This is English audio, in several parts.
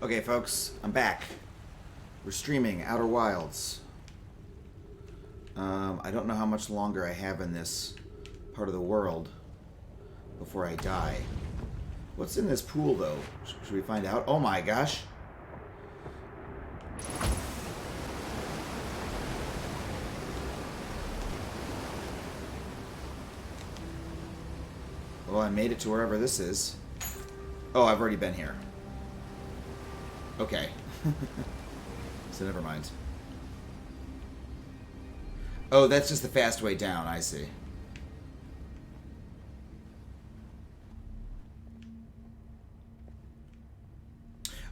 Okay, folks, I'm back. We're streaming Outer Wilds. I don't know how much longer I have in this part of the world before I die. What's in this pool, though? Should we find out? Oh my gosh! Well, I made it to wherever this is. Oh, I've already been here. Okay. So never mind. Oh, that's just the fast way down, I see.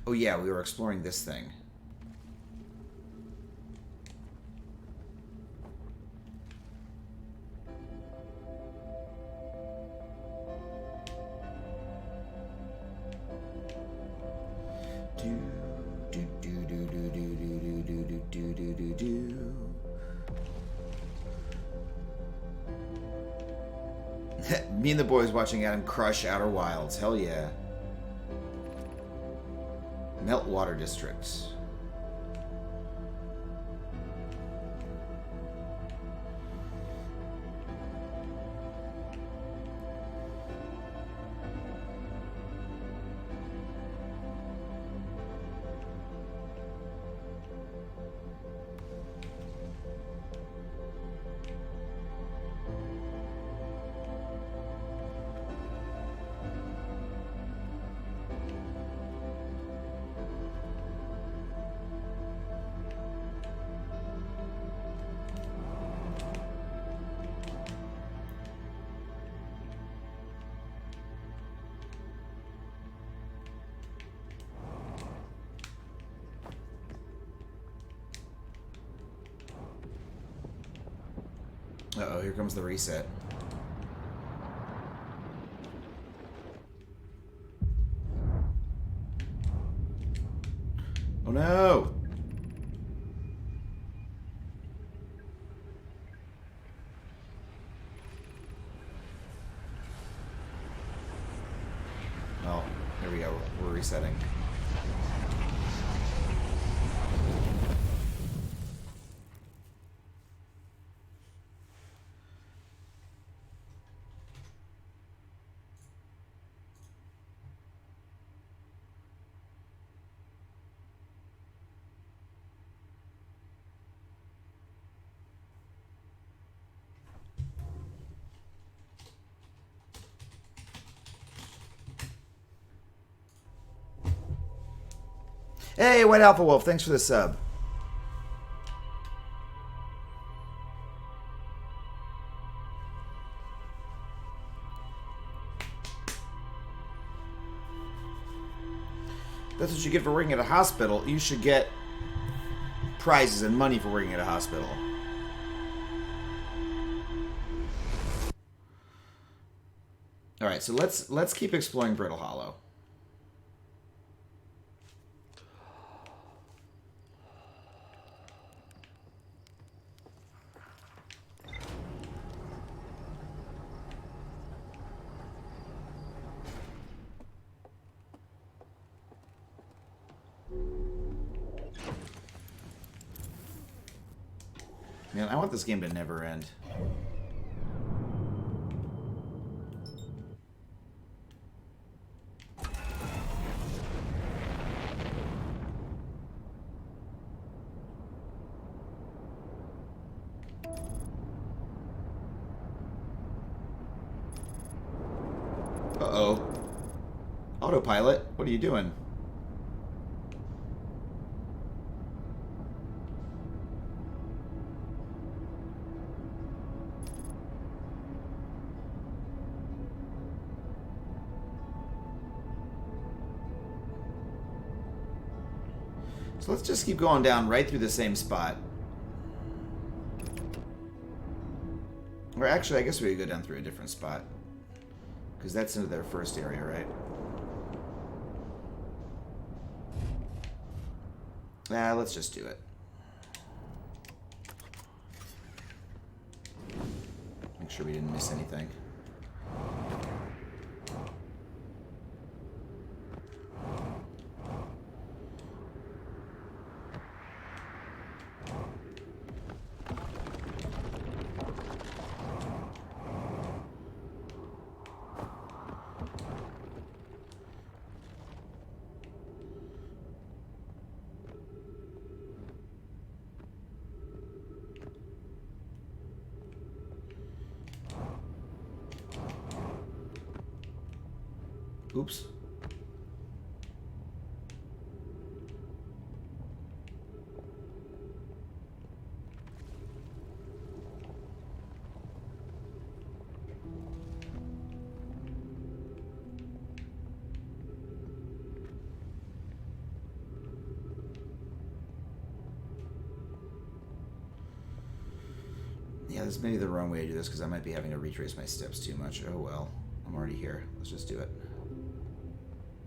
Oh yeah, we were exploring this thing. Me and the boys watching Adam crush Outer Wilds. Hell yeah. Meltwater Districts. Uh-oh, here comes the reset. Oh no! Oh, here we go. We're resetting. Hey, White Alpha Wolf, thanks for the sub. That's what you get for working at a hospital. You should get prizes and money for working at a hospital. All right, so let's keep exploring Brittle Hollow. Man, I want this game to never end. Uh-oh. Autopilot, what are you doing? So let's just keep going down right through the same spot. Or actually, I guess we could go down through a different spot. Because that's into their first area, right? Nah, let's just do it. Make sure we didn't miss anything. Oops. Yeah, this may be the wrong way to do this because I might be having to retrace my steps too much. Oh well, I'm already here. Let's just do it.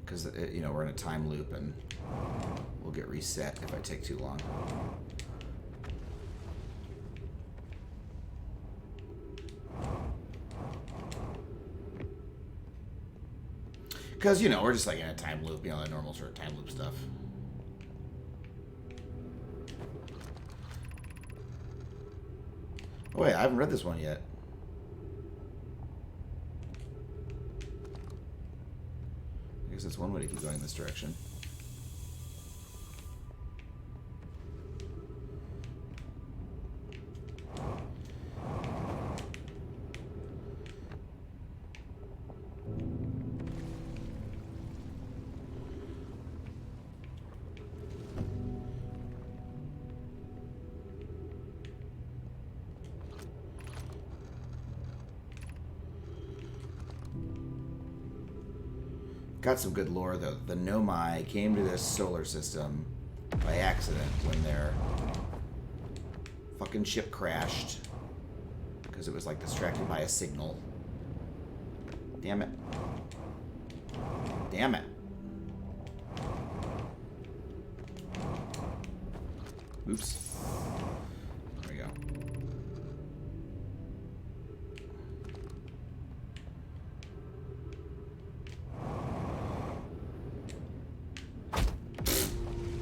Because, you know, we're in a time loop and we'll get reset if I take too long. Because, you know, we're just like in a time loop, you know, the normal sort of time loop stuff. Oh, wait, I haven't read this one yet. I guess that's one way to keep going in this direction. Got some good lore, though. The Nomai came to this solar system by accident when their fucking ship crashed because it was, like, distracted by a signal. Damn it. Damn it. Oops. There we go.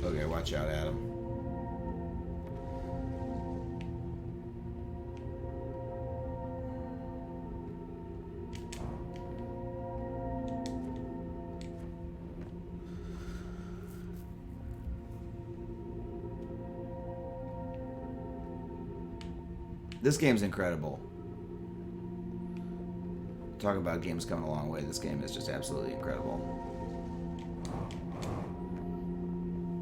Okay, watch out, Adam. This game's incredible. Talking about games coming a long way, this game is just absolutely incredible.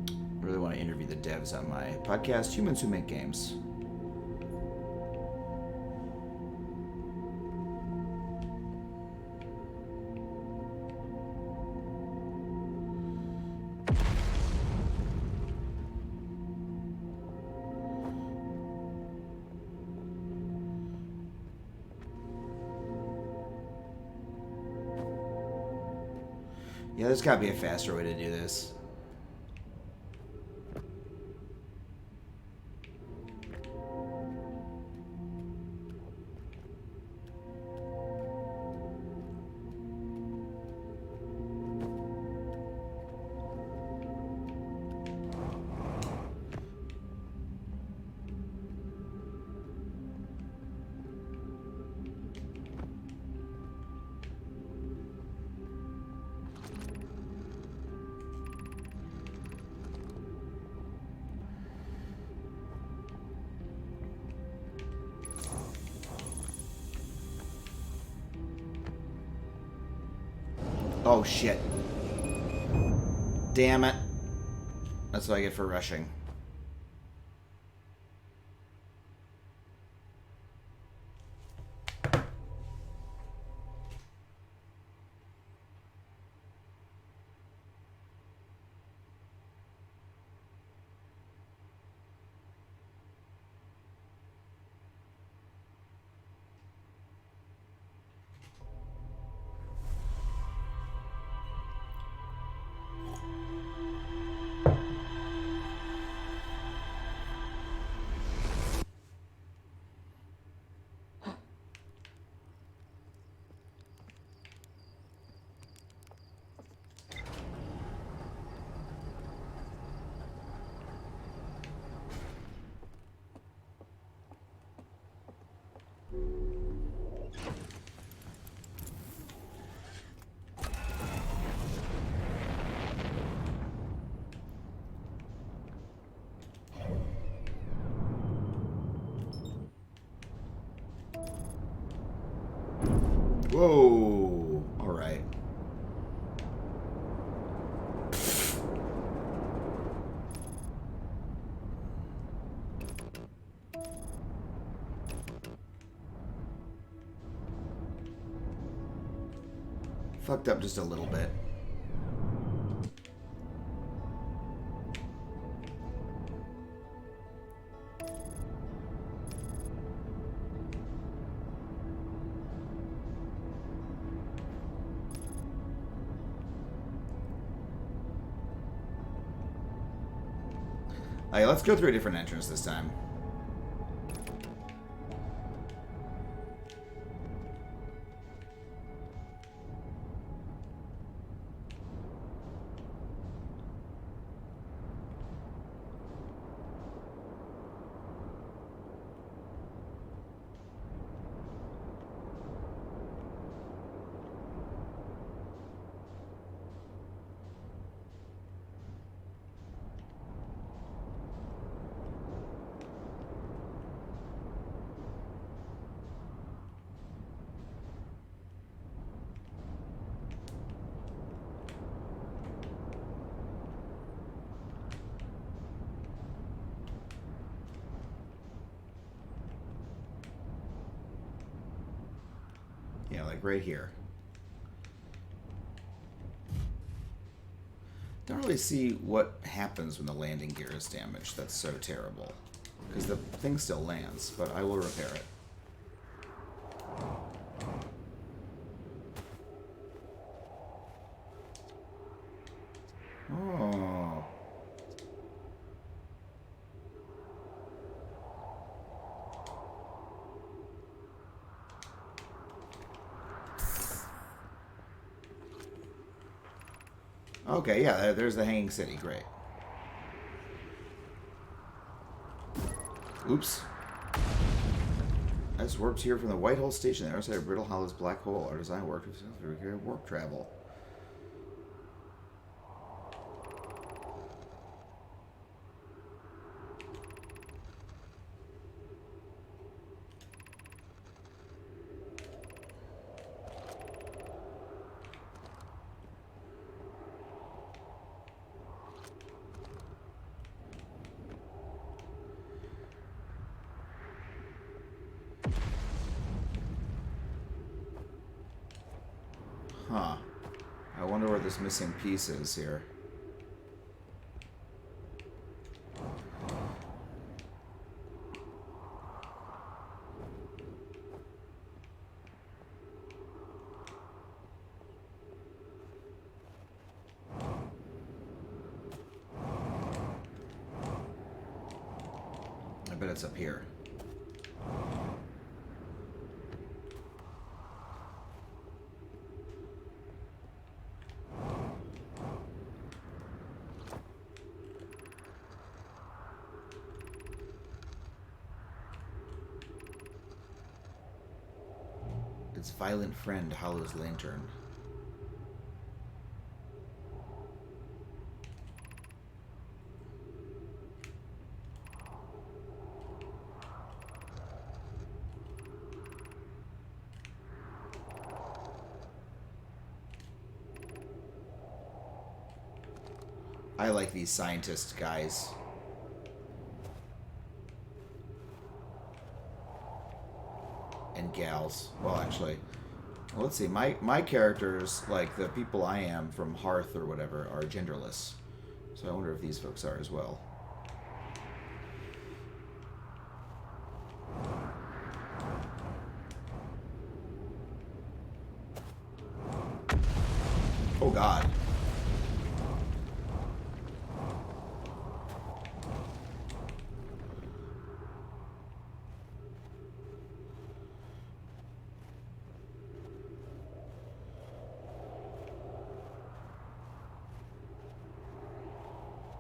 I really want to interview the devs on my podcast, Humans Who Make Games. Yeah, there's got to be a faster way to do this. Oh, shit. Damn it. That's what I get for rushing. Whoa. All right. Fucked up just a little bit. Alright, let's go through a different entrance this time. Yeah, like right here. Don't really see what happens when the landing gear is damaged. That's so terrible. Because the thing still lands, but I will repair it. Oh. Okay, yeah, there's the hanging city. Great. Oops. I just warped here from the White Hole Station, the other side of Brittle Hollow's black hole. Our design worked with warp travel. Huh. I wonder where this missing piece is here. I bet it's up here. Its violent friend, Hollow's lantern. I like these scientist guys. And gals. Well, actually, well, let's see. My characters, like the people I am from Hearth or whatever, are genderless. So I wonder if these folks are as well. Oh God.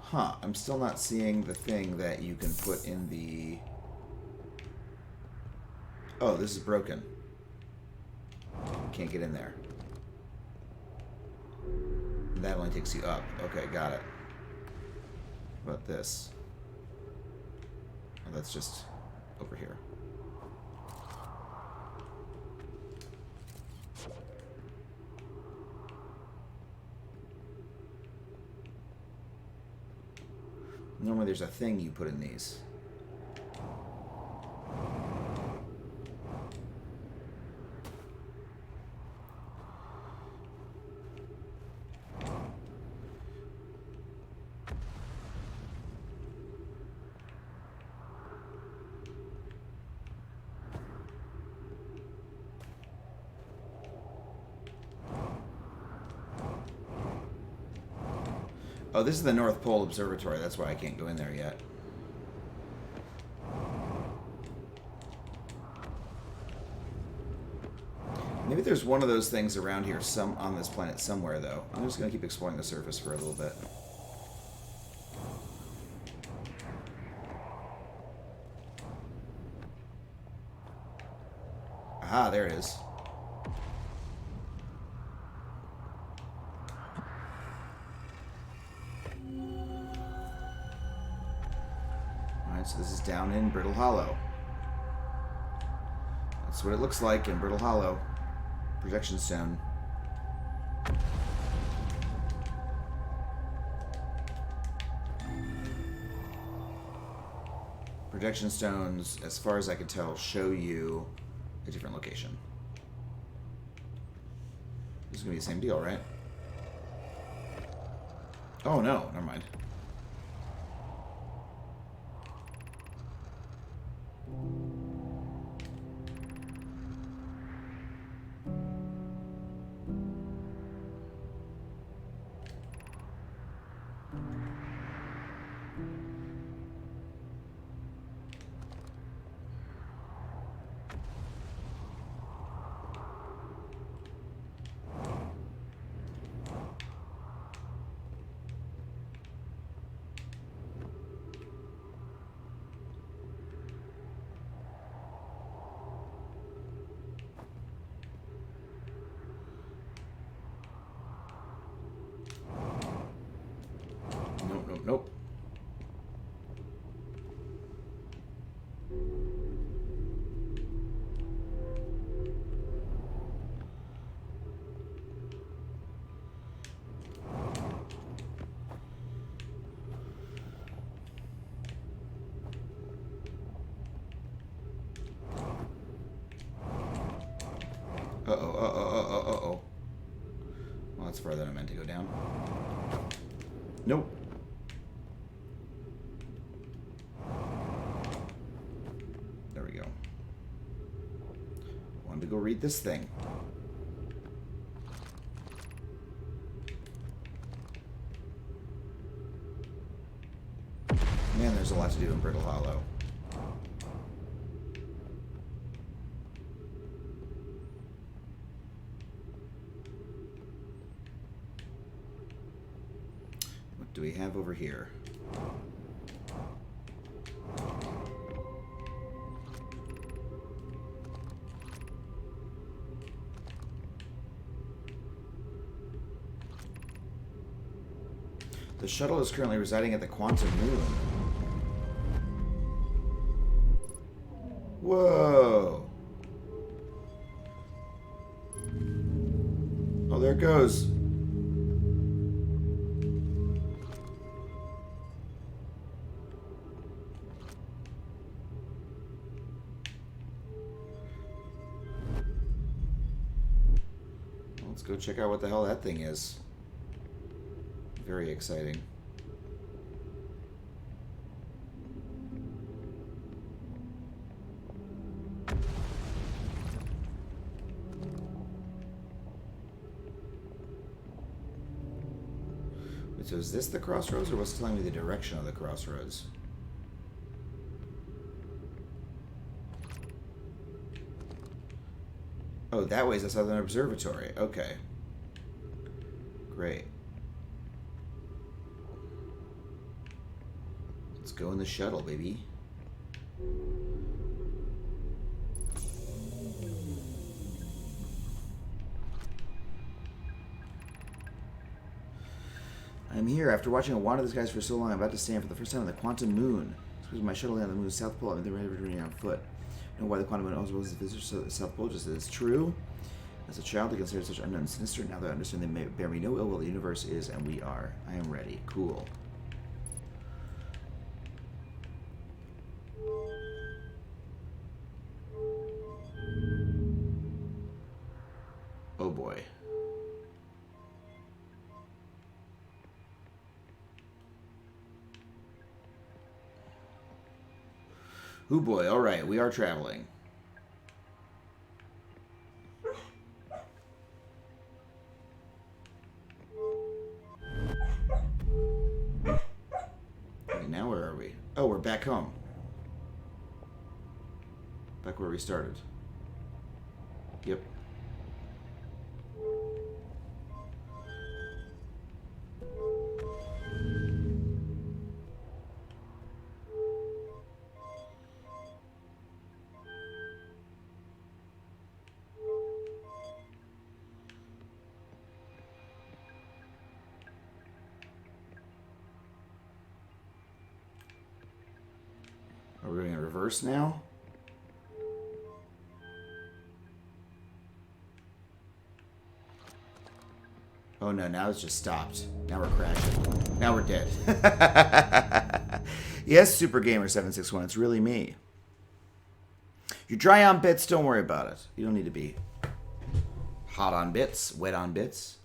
Huh, I'm still not seeing the thing that you can put in the... Oh, this is broken. Can't get in there. That only takes you up. Okay, got it. What about this? Oh, that's just over here. Normally there's a thing you put in these. Oh, this is the North Pole Observatory. That's why I can't go in there yet. Maybe there's one of those things around here, some on this planet somewhere, though. I'm just going to keep exploring the surface for a little bit. Aha, there it is. Alright, so this is down in Brittle Hollow. That's what it looks like in Brittle Hollow. Projection stone. Projection stones, as far as I can tell, show you a different location. This is going to be the same deal, right? Oh, no. Never mind. Nope. Uh-oh. Well, that's farther than I meant to go down. Nope. There we go. Wanted to go read this thing. Man, there's a lot to do in Brittle Hollow. What do we have over here? The shuttle is currently residing at the Quantum Moon. Whoa! Oh, there it goes. Let's go check out what the hell that thing is. Very exciting. Wait, so is this the crossroads, or what's telling me the direction of the crossroads? Oh, that way is the Southern Observatory. Okay. Great. Let's go in the shuttle, baby. I'm here. After watching a wander of the skies for so long, I'm about to stand for the first time on the Quantum Moon. Squeezing my shuttle down the moon's south pole, I'm ready to return on foot. I know why the Quantum Moon always was a visitor to the South Pole, just as it's true. As a child, I considered such unknown and sinister. Now that I understand they may bear me no ill will, the universe is, and we are. I am ready. Cool. Oh boy. Oh boy, alright, we are traveling. back home. Back where we started. Yep. Are we going in reverse now? Oh no, now it's just stopped. Now we're crashing. Now we're dead. Yes, Super Gamer 761, it's really me. You're dry on bits, don't worry about it. You don't need to be hot on bits, wet on bits.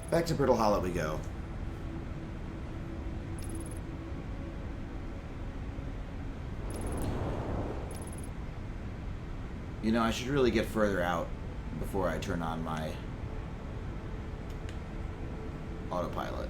Back to Brittle Hollow we go. You know, I should really get further out before I turn on my autopilot.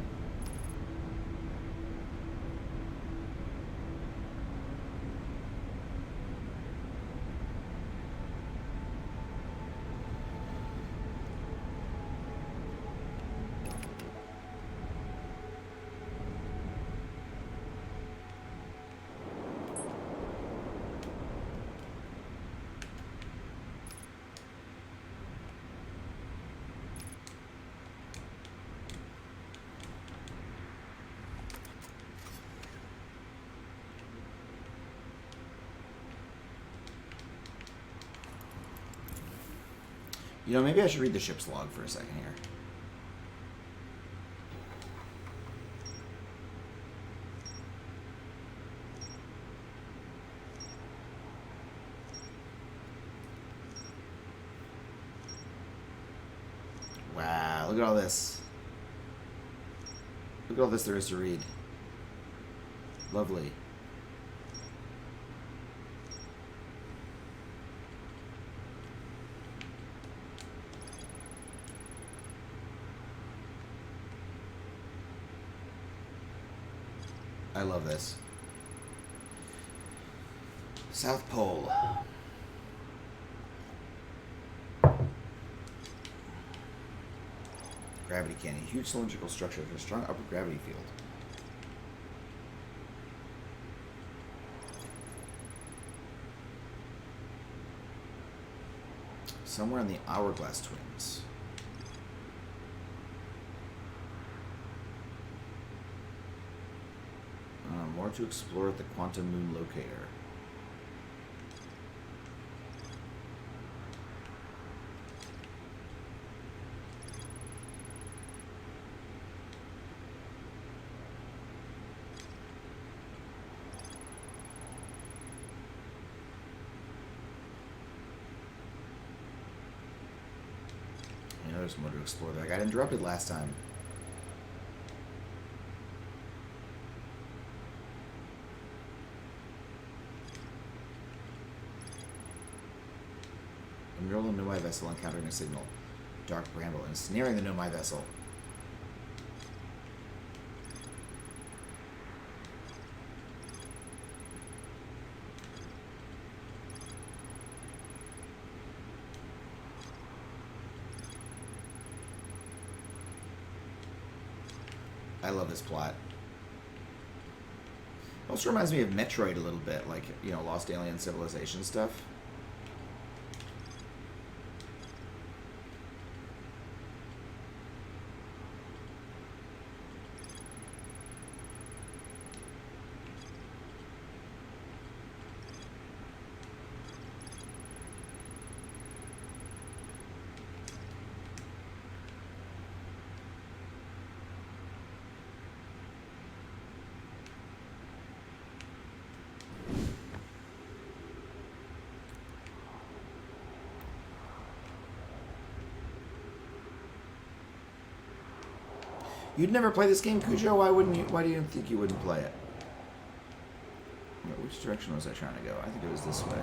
You know, maybe I should read the ship's log for a second here. Wow, look at all this. Look at all this there is to read. Lovely. I love this. South Pole. Gravity canyon. Huge cylindrical structure with a strong upper gravity field. Somewhere in the Hourglass Twins. More to explore at the Quantum Moon Locator. You know, there's more to explore there. I got interrupted last time. Enroll in Nomai vessel, encountering a signal. Dark bramble, and snaring the Nomai vessel. I love this plot. Also reminds me of Metroid a little bit, like, you know, Lost Alien Civilization stuff. You'd never play this game, Cujo? Why wouldn't you? Why do you think you wouldn't play it? Which direction was I trying to go? I think it was this way.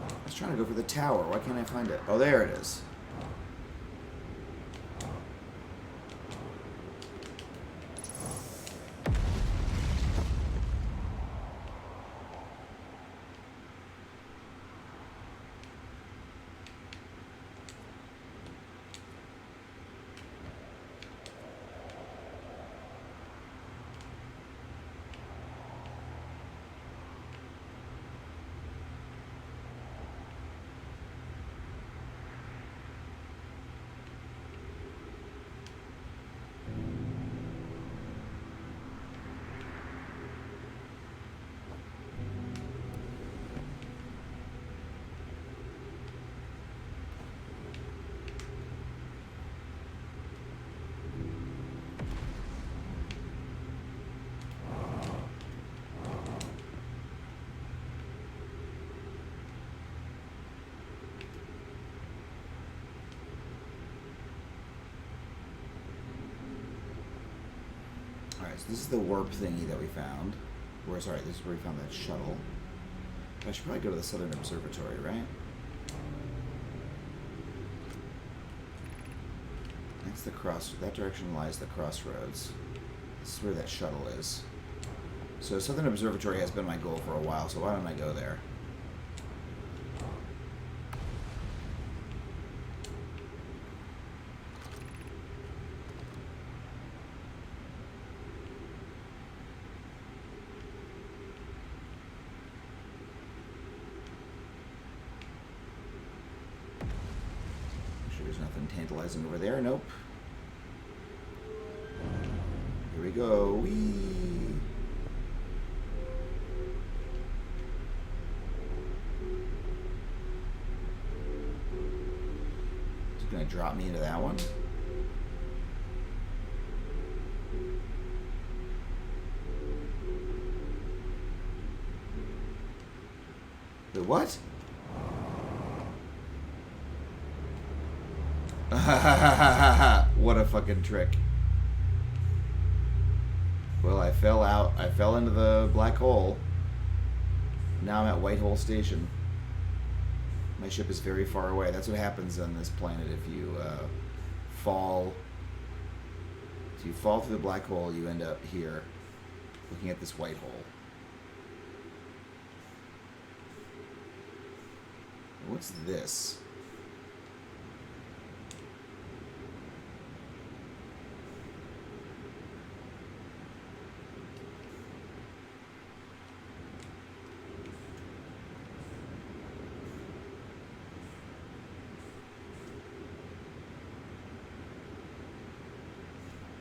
I was trying to go for the tower. Why can't I find it? Oh, there it is. So this is the warp thingy that we found. Sorry, this is where we found that shuttle. I should probably go to the Southern Observatory, right? That's the cross. That direction lies the crossroads. This is where that shuttle is. So Southern Observatory has been my goal for a while, so why don't I go there? Tantalizing over there. Nope. Here we go. Whee! Is it going to drop me into that one? The what? What a fucking trick. Well, I fell out. I fell into the black hole. Now I'm at Whitehole Station. My ship is very far away. That's what happens on this planet if you fall. If you fall through the black hole, you end up here, looking at this white hole. What's this?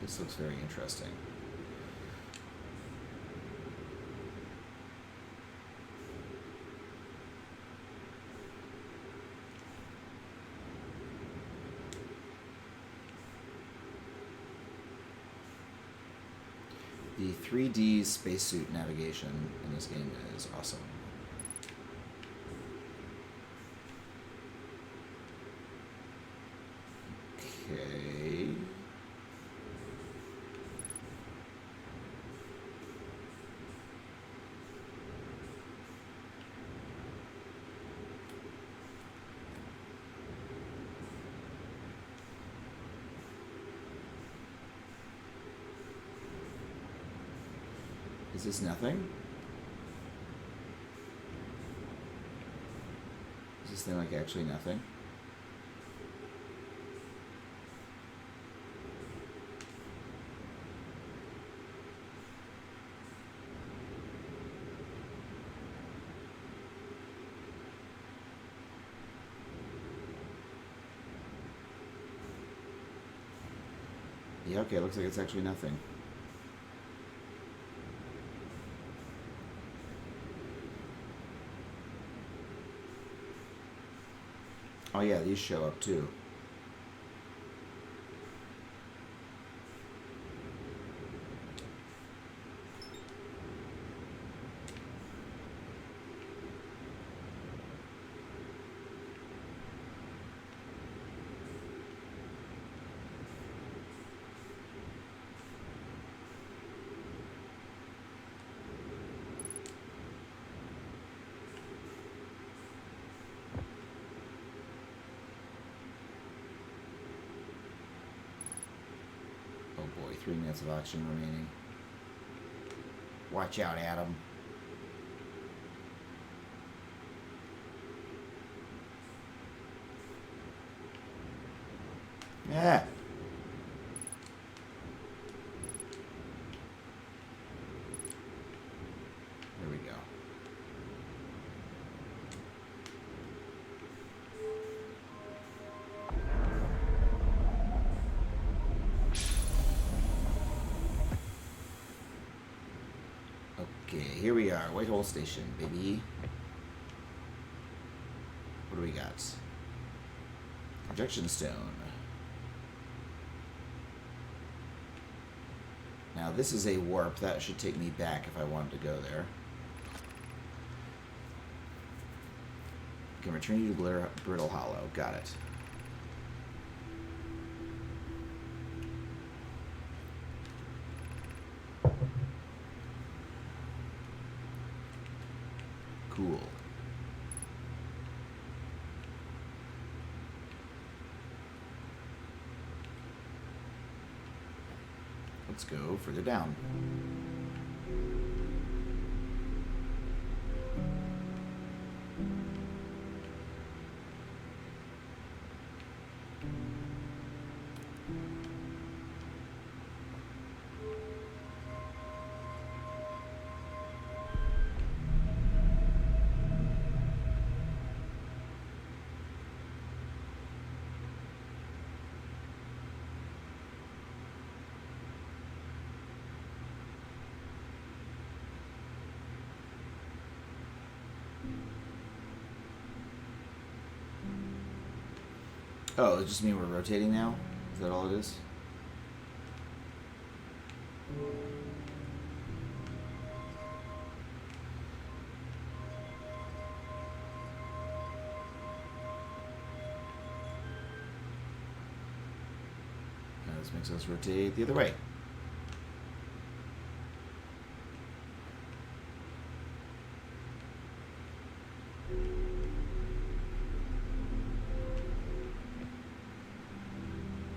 This looks very interesting. The 3D spacesuit navigation in this game is awesome. Okay. Is this nothing? Is this thing like actually nothing? Yeah, okay, looks like it's actually nothing. Oh yeah, these show up too. Oh boy, 3 minutes of oxygen remaining. Watch out, Adam. Yeah. There we go. Okay, here we are, Whitehall Station, baby. What do we got? Projection stone. Now this is a warp. That should take me back if I wanted to go there. Can return you to Brittle Hollow. Got it. Cool. Let's go further down. Oh, does it just mean we're rotating now? Is that all it is? Now this makes us rotate the other way.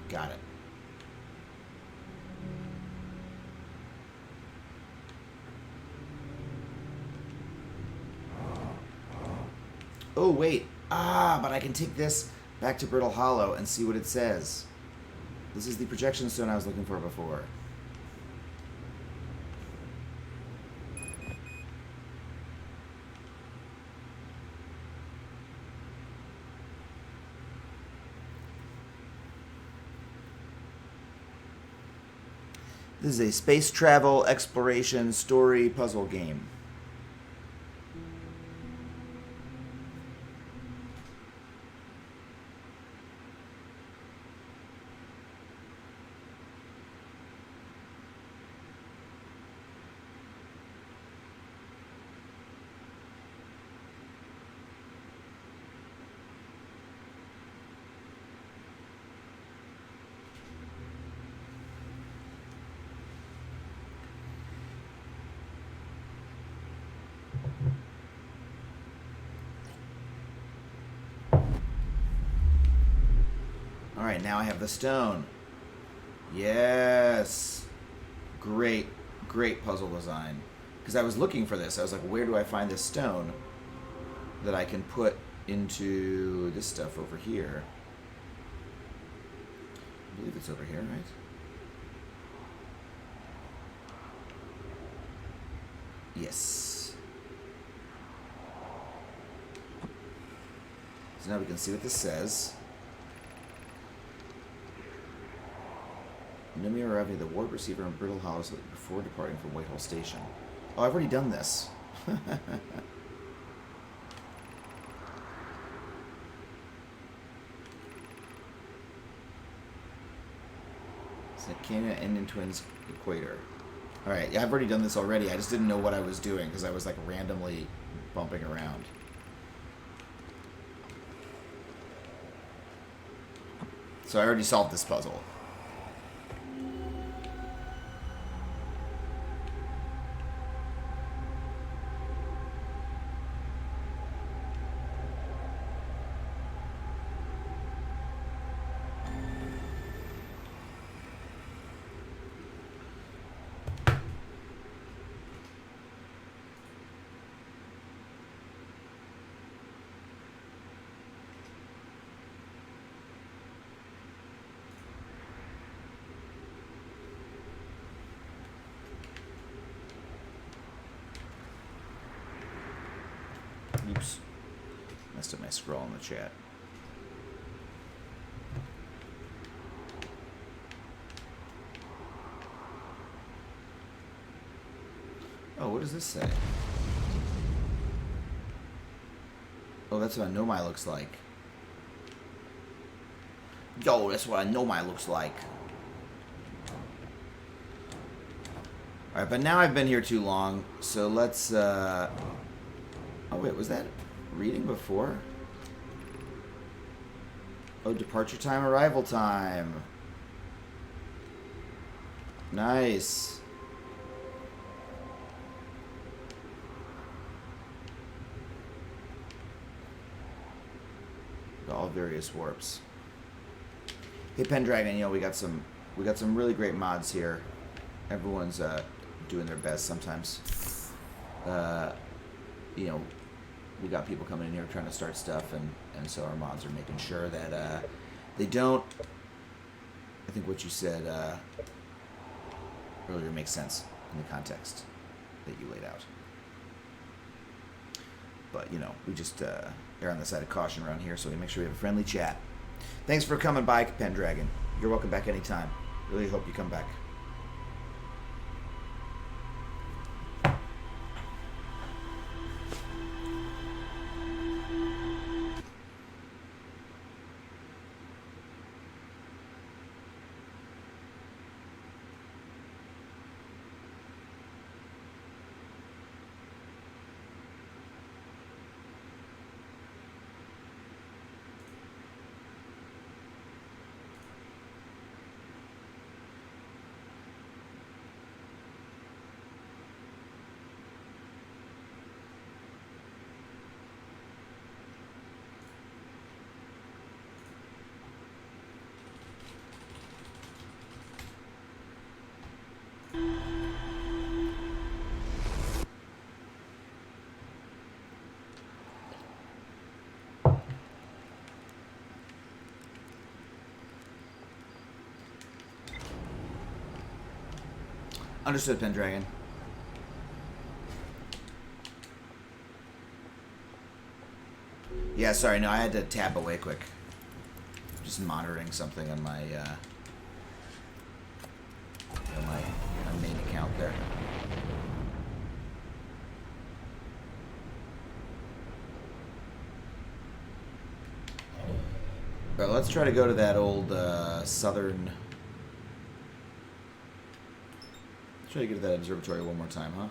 Got it. Oh, wait. Ah, but I can take this back to Brittle Hollow and see what it says. This is the projection stone I was looking for before. This is a space travel exploration story puzzle game. Alright, now I have the stone. Yes. Great, great puzzle design. Because I was looking for this. I was like, where do I find this stone that I can put into this stuff over here? I believe it's over here, right? Yes. So now we can see what this says. No mere arriving at the warp receiver in Brittle House before departing from Whitehall Station. Oh, I've already done this. It's a Canada Indian Twins equator. Alright, yeah, I've already done this already. I just didn't know what I was doing because I was like randomly bumping around. So I already solved this puzzle. Oops. Messed up my scroll in the chat. Oh, what does this say? Oh, that's what a Nomai looks like. Yo, that's what a Nomai looks like. Alright, but now I've been here too long, so let's, Oh, wait, was that reading before? Oh, departure time, arrival time. Nice. All various warps. Hey, Pendragon, you know, we got some really great mods here. Everyone's doing their best sometimes. You know, we got people coming in here trying to start stuff, and so our mods are making sure that they don't. I think what you said earlier makes sense in the context that you laid out. But, you know, we just err on the side of caution around here, so we make sure we have a friendly chat. Thanks for coming by, Pendragon. You're welcome back anytime. Really hope you come back. Understood, Pendragon. Yeah, sorry, no, I had to tap away quick. Just monitoring something on my my main account there. But let's try to go to that old southern. Try to get to that observatory one more time, huh?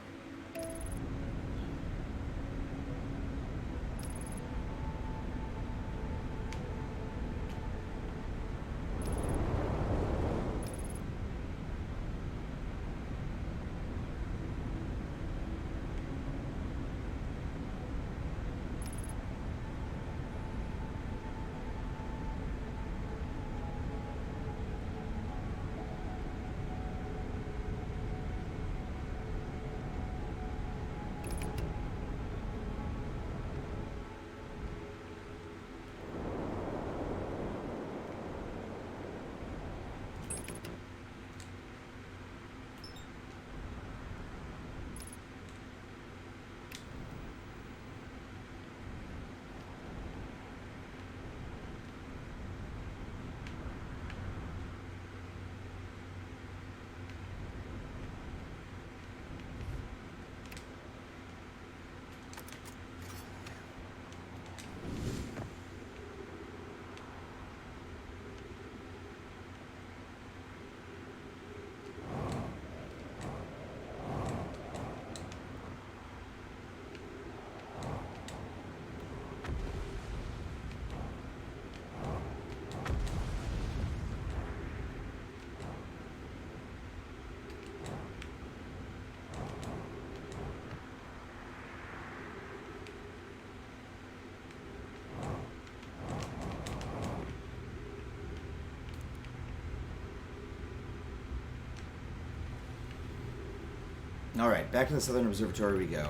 Alright, back to the Southern Observatory we go.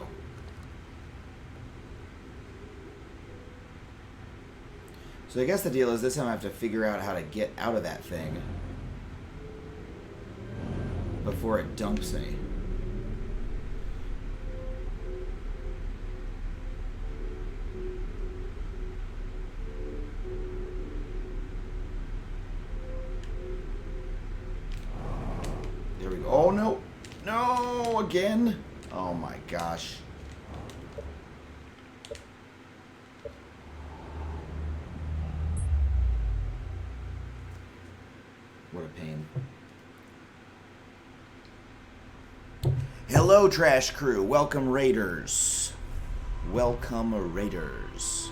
So I guess the deal is this time I have to figure out how to get out of that thing before it dumps me. There we go. Oh, no. No, again. Oh, my gosh. What a pain. Hello, Trash Crew. Welcome, Raiders. Welcome, Raiders.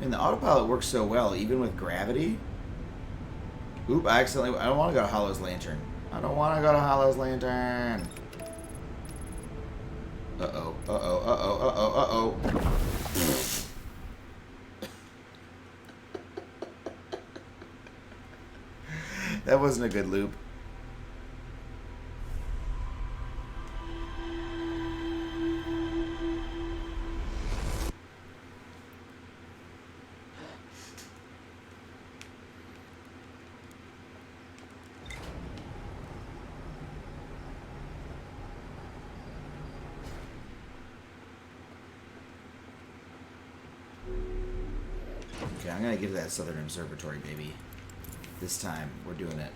And the autopilot works so well, even with gravity. Oop, I don't want to go to Hollow's Lantern. I don't want to go to Hollow's Lantern. Uh-oh, uh-oh, uh-oh, uh-oh, uh-oh. That wasn't a good loop. Okay, I'm gonna get to that Southern Observatory, baby. This time, we're doing it.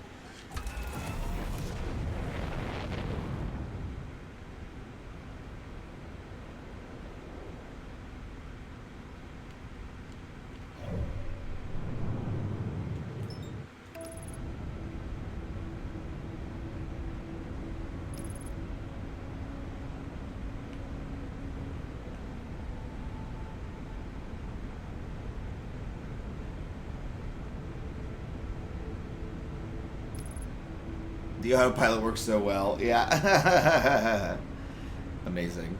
The autopilot works so well. Yeah. Amazing.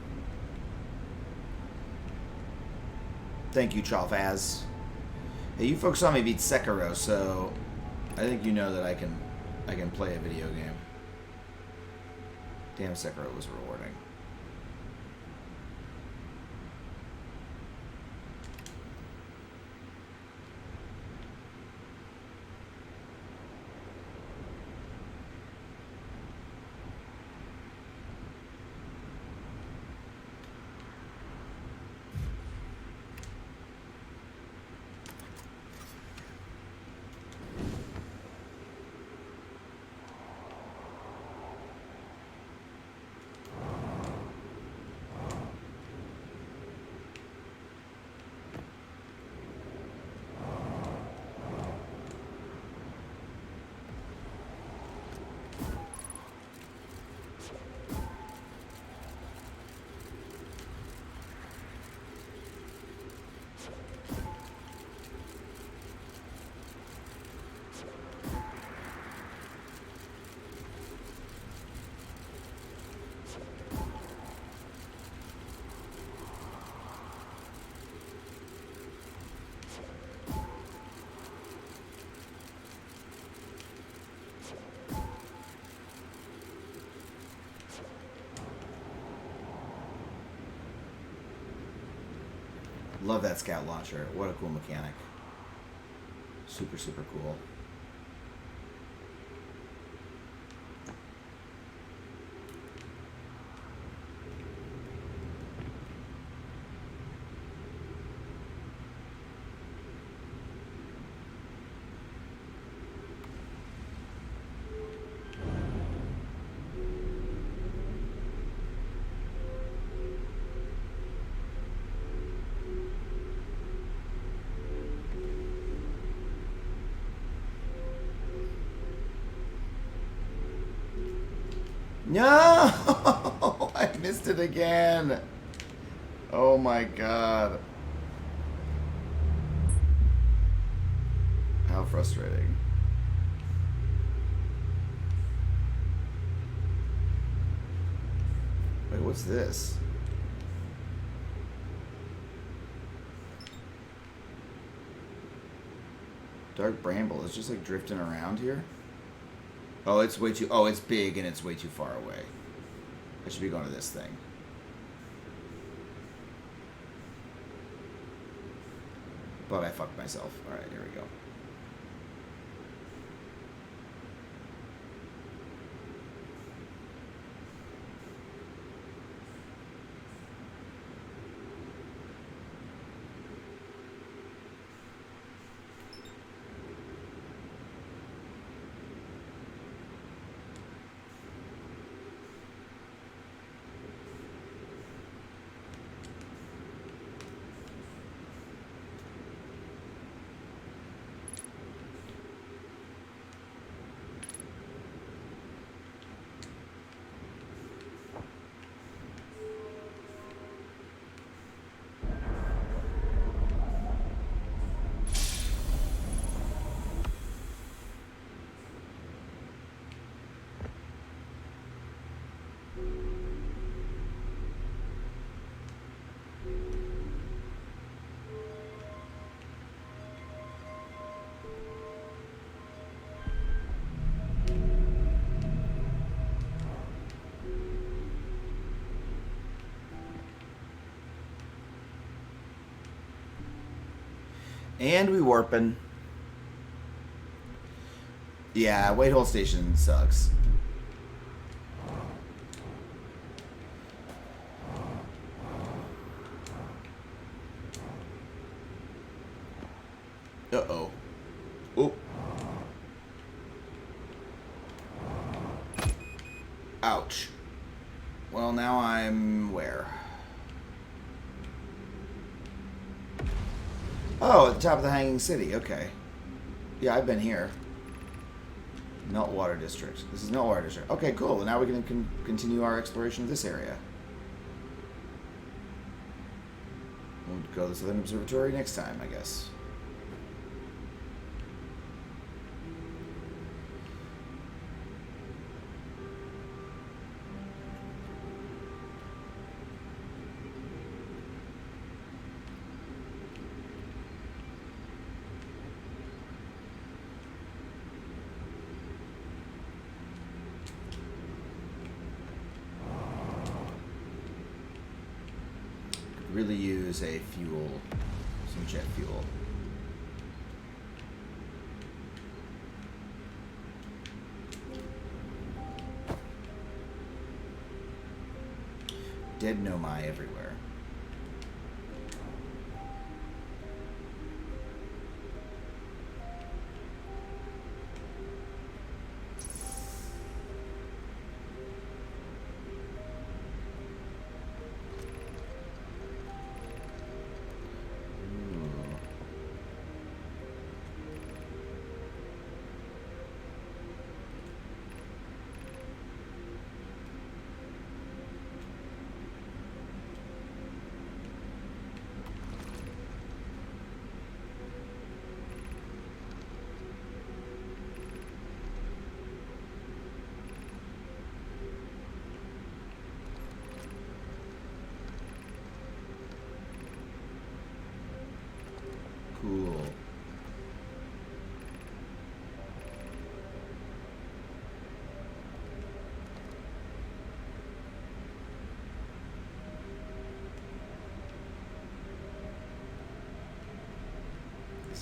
Thank you, Chalfaz. Hey, you folks saw me beat Sekiro, so I think you know that I can play a video game. Damn, Sekiro was rewarding. Love that scout launcher. What a cool mechanic. Super, super cool. No! I missed it again. Oh my god. How frustrating. Wait, what's this? Dark bramble. It's just like drifting around here. Oh, it's way too... Oh, it's big and it's way too far away. I should be going to this thing. But I fucked myself. Alright, here we go. And we warping. Yeah, Whitehall Station sucks. Uh-oh. Oh. Ouch. Well, now I'm where? Oh, at the top of the Hanging City. Okay. Yeah, I've been here. Meltwater District. This is Meltwater District. Okay, cool. Well, now we can continue our exploration of this area. We'll go to the Southern Observatory next time, I guess. Really use a fuel, some jet fuel. Dead Nomai everywhere.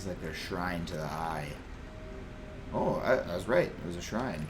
like their shrine to the eye. Oh, I was right. It was a shrine.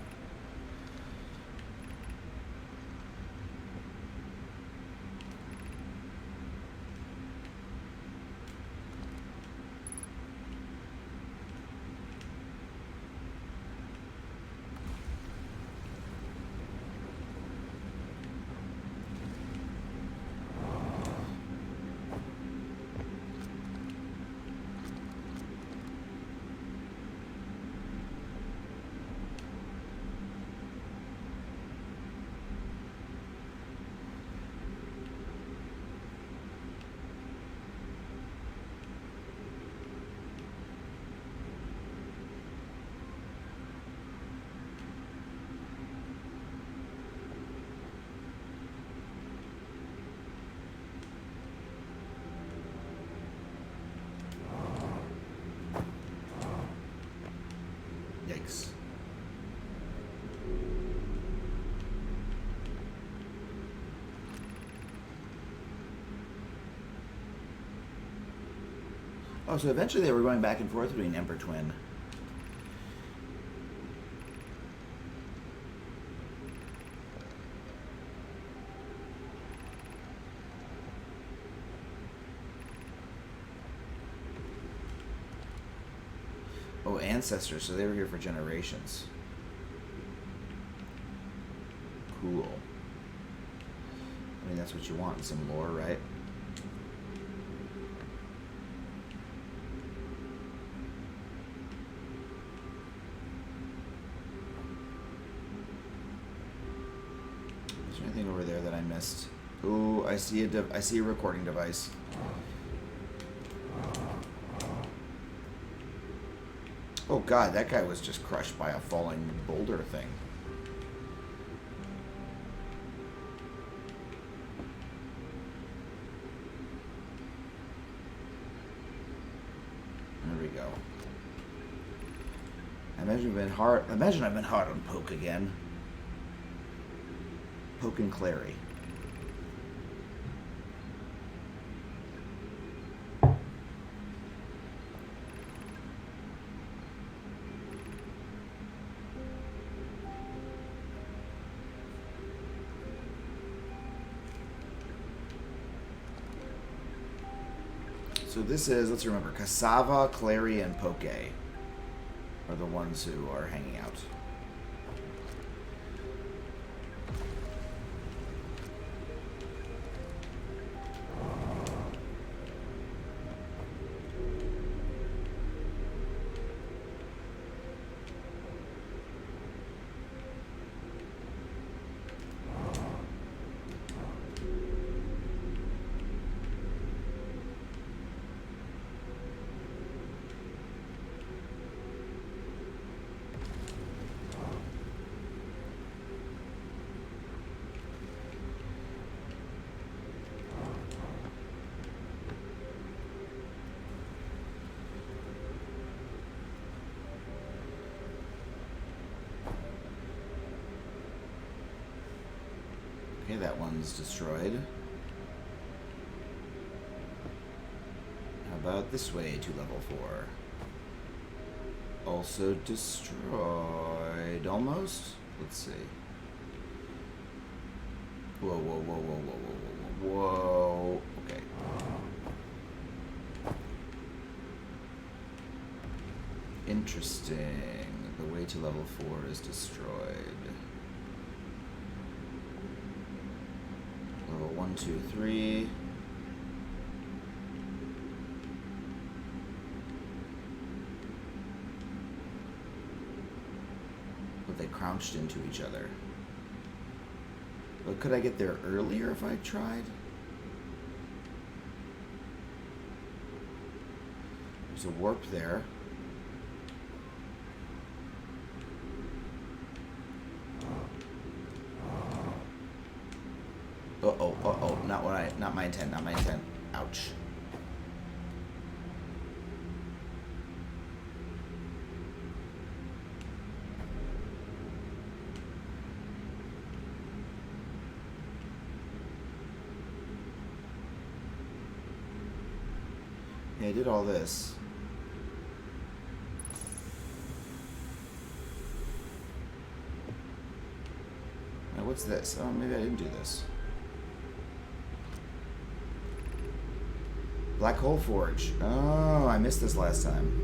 Yikes. Oh, so eventually they were going back and forth between Emperor Twin. Oh, ancestors, so they were here for generations. Cool. I mean, that's what you want in some lore, right? Is there anything over there that I missed? Ooh, I see a recording device. Oh god, that guy was just crushed by a falling boulder thing. There we go. Imagine I've been hard on Poke again. Poke and Clary. So this is, let's remember, Cassava, Clary, and Poke are the ones who are hanging out. Okay, that one's destroyed. How about this way to level 4? Also destroyed. Almost? Let's see. Whoa, whoa, whoa, whoa, whoa, whoa, whoa, whoa. Okay. Interesting. The way to level 4 is destroyed. Level 1, 2, 3. But they crouched into each other. But could I get there earlier if I tried? There's a warp there. Uh-oh, not my intent, not my intent. Ouch. Yeah, I did all this. What's this? Oh, maybe I didn't do this. Black Hole Forge. Oh, I missed this last time.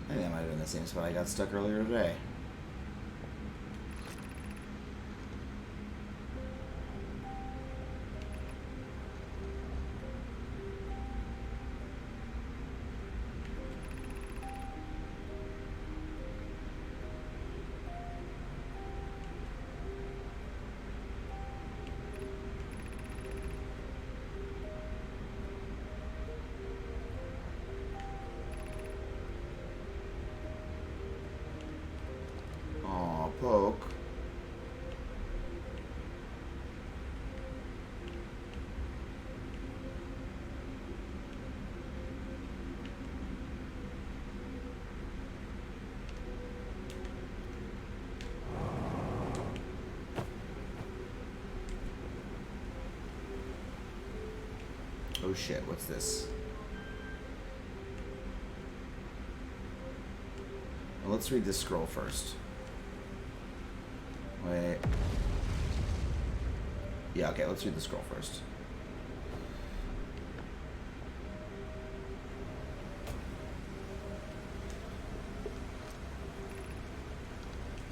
I think that might have been the same spot I got stuck earlier today. Aw, poke. Oh shit, what's this? Well, let's read this scroll first. Wait. Yeah, okay, let's read the scroll first.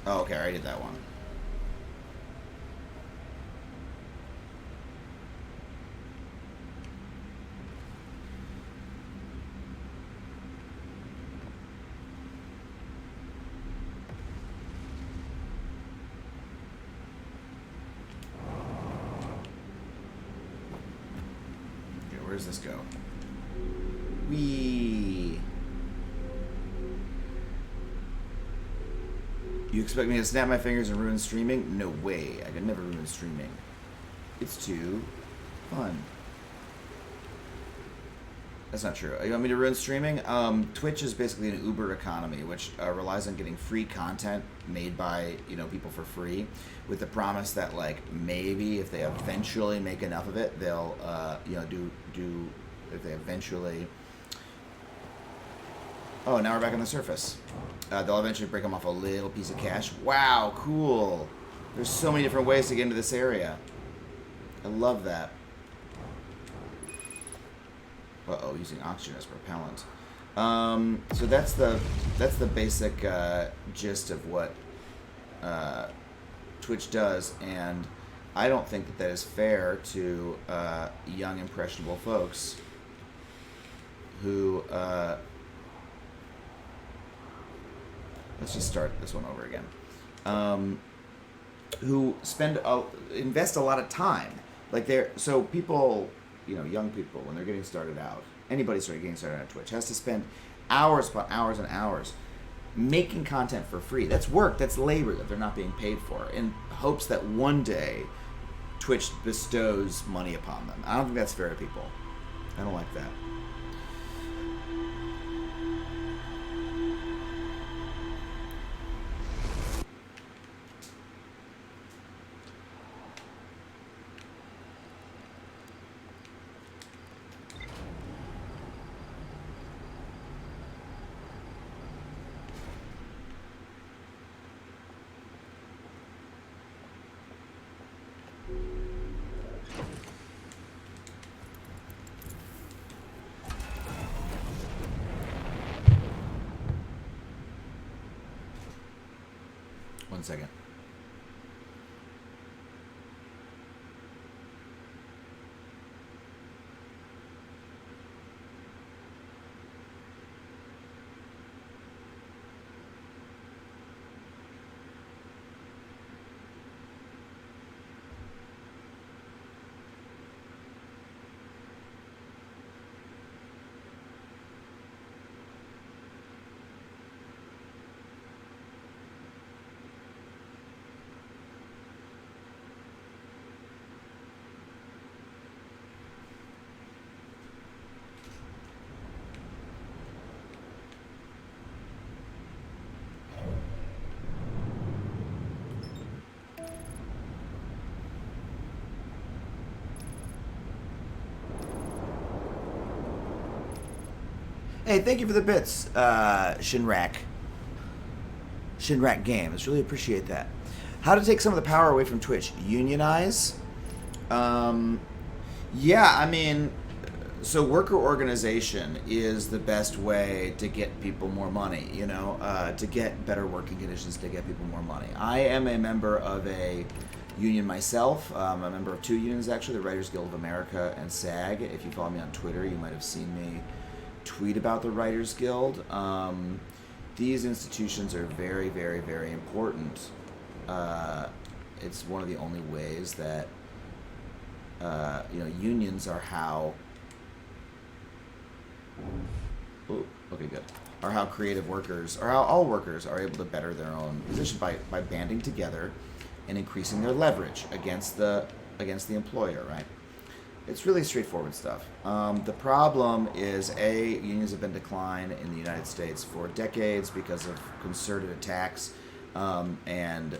Oh, okay, I already did that one. Where does this go? Wee. You expect me to snap my fingers and ruin streaming? No way. I could never ruin streaming. It's too fun. That's not true. You want me to ruin streaming? Twitch is basically an Uber economy, which relies on getting free content made by people for free, with the promise that like maybe if they eventually make enough of it, they'll do if they eventually. Oh, now we're back on the surface. They'll eventually break them off a little piece of cash. Wow, cool. There's so many different ways to get into this area. I love that. Uh-oh, using oxygen as propellant. So that's the basic gist of what Twitch does, and I don't think that is fair to young, impressionable folks who... let's just start this one over again. Who invest a lot of time. Like so people... young people, when they're getting started out, anybody getting started on Twitch has to spend hours upon hours and hours making content for free. That's work, that's labor that they're not being paid for, in hopes that one day Twitch bestows money upon them. I don't think that's fair to people. I don't like that. One second. Hey, thank you for the bits, Shinrak. Shinrak Games. Really appreciate that. How to take some of the power away from Twitch? Unionize? Um, yeah, I mean, so worker organization is the best way to get people more money, to get better working conditions, to get people more money. I am a member of a union myself. I'm a member of two unions, actually, the Writers Guild of America and SAG. If you follow me on Twitter, you might have seen me tweet about the Writers Guild. These institutions are very, very, very important. It's one of the only ways that unions are how. Ooh, okay, good. Are how creative workers, or how all workers are able to better their own position by banding together and increasing their leverage against the employer, right? It's really straightforward stuff. The problem is, unions have been declined in the United States for decades because of concerted attacks and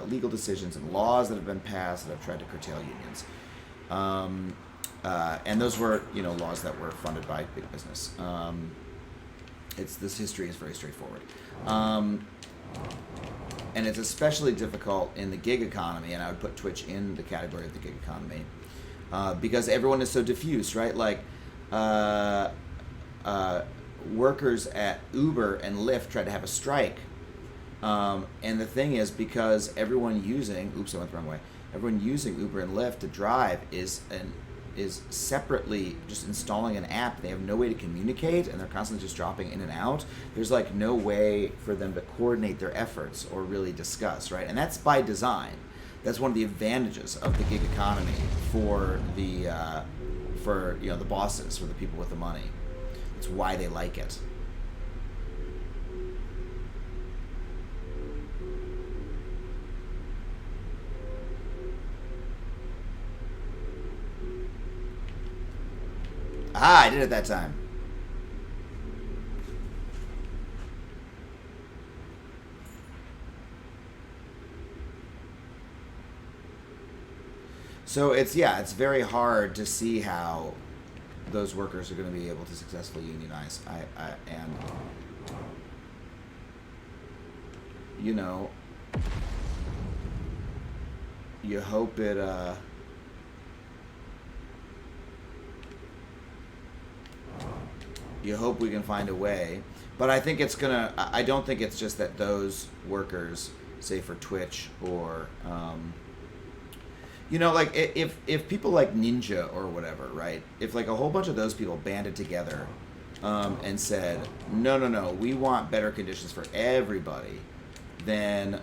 legal decisions and laws that have been passed that have tried to curtail unions. And those were, laws that were funded by big business. This history is very straightforward. And it's especially difficult in the gig economy, and I would put Twitch in the category of the gig economy. Because everyone is so diffused, right? Like, workers at Uber and Lyft tried to have a strike. And the thing is, because everyone using, oops, I went the wrong way. Everyone using Uber and Lyft to drive is separately just installing an app. They have no way to communicate, and they're constantly just dropping in and out. There's like no way for them to coordinate their efforts or really discuss, right? And that's by design. That's one of the advantages of the gig economy for the bosses, for the people with the money. It's why they like it. I did it that time. So it's very hard to see how those workers are going to be able to successfully unionize. And you hope it. You hope we can find a way, but I think it's gonna. I don't think it's just that those workers, say for Twitch or. Like if people like Ninja or whatever, right? If like a whole bunch of those people banded together and said, no, we want better conditions for everybody, then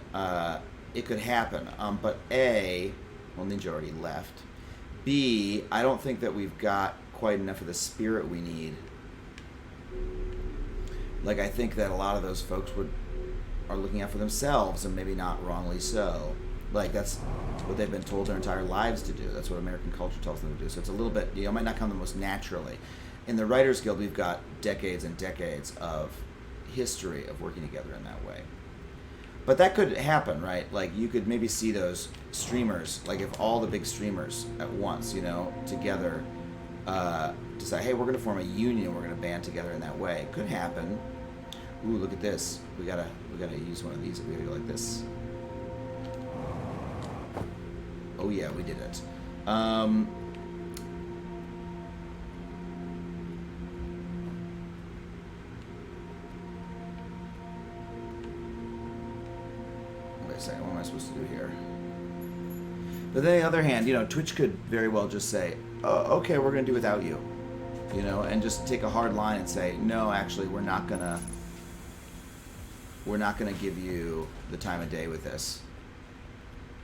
it could happen. But A, well, Ninja already left. B, I don't think that we've got quite enough of the spirit we need. Like, I think that a lot of those folks are looking out for themselves, and maybe not wrongly so. Like, that's what they've been told their entire lives to do. That's what American culture tells them to do. So it's a little bit, it might not come the most naturally. In the Writers Guild, we've got decades and decades of history of working together in that way. But that could happen, right? Like, you could maybe see those streamers, like if all the big streamers at once, together decide, hey, we're going to form a union, we're going to band together in that way. It could happen. Ooh, look at this. We gotta use one of these. We gotta go like this. Oh yeah, we did it. Wait a second, what am I supposed to do here? But then on the other hand, Twitch could very well just say, oh, okay, we're gonna do without you. And just take a hard line and say, no, actually, we're not gonna give you the time of day with this.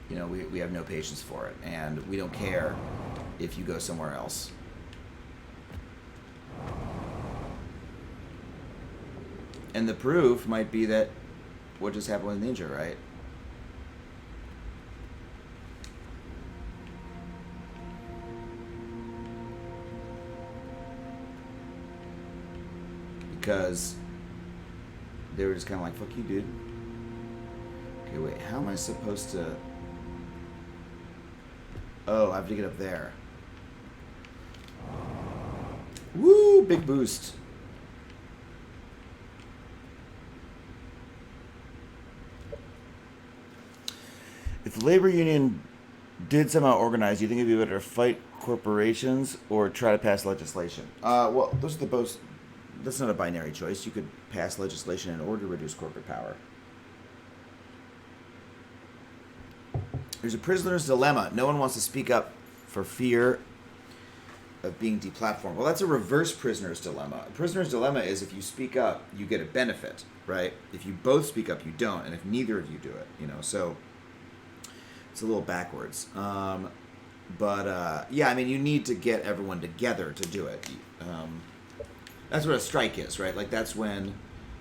We have no patience for it, and we don't care if you go somewhere else. And the proof might be that what just happened with Ninja, right? Because they were just kind of like, fuck you, dude. Okay, wait, how am I supposed to... Oh, I have to get up there. Woo, big boost. labor union did somehow organize, do you think it'd be better to fight corporations or try to pass legislation? Well, those are the both. That's not a binary choice. You could pass legislation in order to reduce corporate power. There's a prisoner's dilemma. No one wants to speak up for fear of being deplatformed. Well, that's a reverse prisoner's dilemma. A prisoner's dilemma is if you speak up, you get a benefit, right? If you both speak up, you don't, and if neither of you do it, so it's a little backwards. Yeah, I mean, you need to get everyone together to do it. That's what a strike is, right? Like, that's when,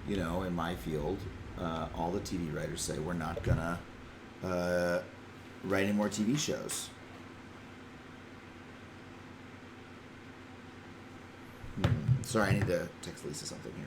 in my field, all the TV writers say, we're not gonna write any more TV shows. Sorry, I need to text Lisa something here.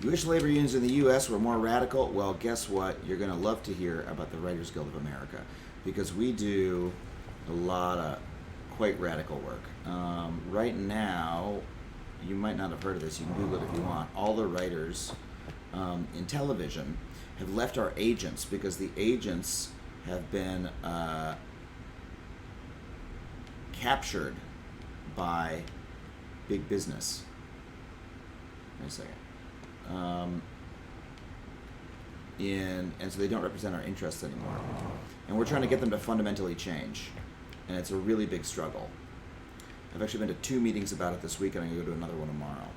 You wish labor unions in the U.S. were more radical? Well, guess what? You're going to love to hear about the Writers Guild of America, because we do a lot of quite radical work. Right now, you might not have heard of this. You can Google it if you want. All the writers in television have left our agents because the agents have been captured by big business. Wait a second. And so they don't represent our interests anymore. And we're trying to get them to fundamentally change. And it's a really big struggle. I've actually been to 2 meetings about it this week, and I'm going to go to another one tomorrow.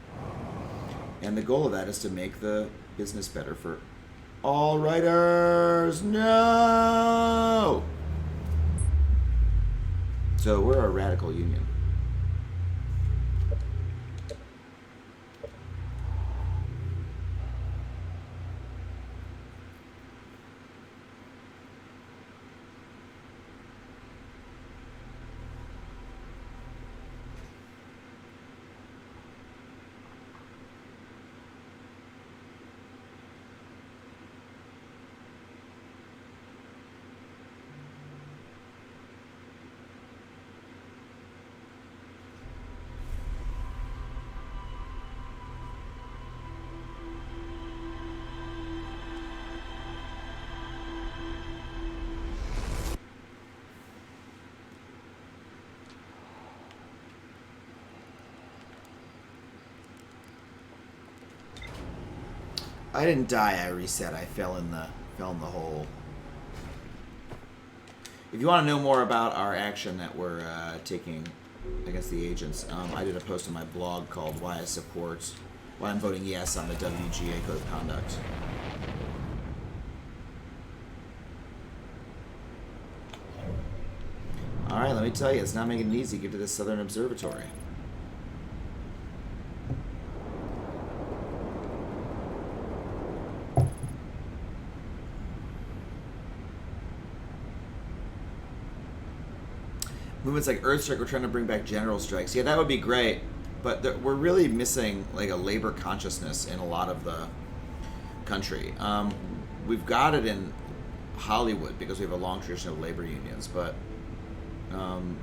And the goal of that is to make the business better for all writers. No! So we're a radical union. I didn't die, I reset. I fell in the hole. If you want to know more about our action that we're taking against the agents, I did a post on my blog called why I'm voting yes on the WGA Code of Conduct. Alright, let me tell you, it's not making it easy to get to this Southern Observatory. Movements like Earth Strike, we're trying to bring back general strikes. Yeah, that would be great, but we're really missing like a labor consciousness in a lot of the country. We've got it in Hollywood because we have a long tradition of labor unions, but um,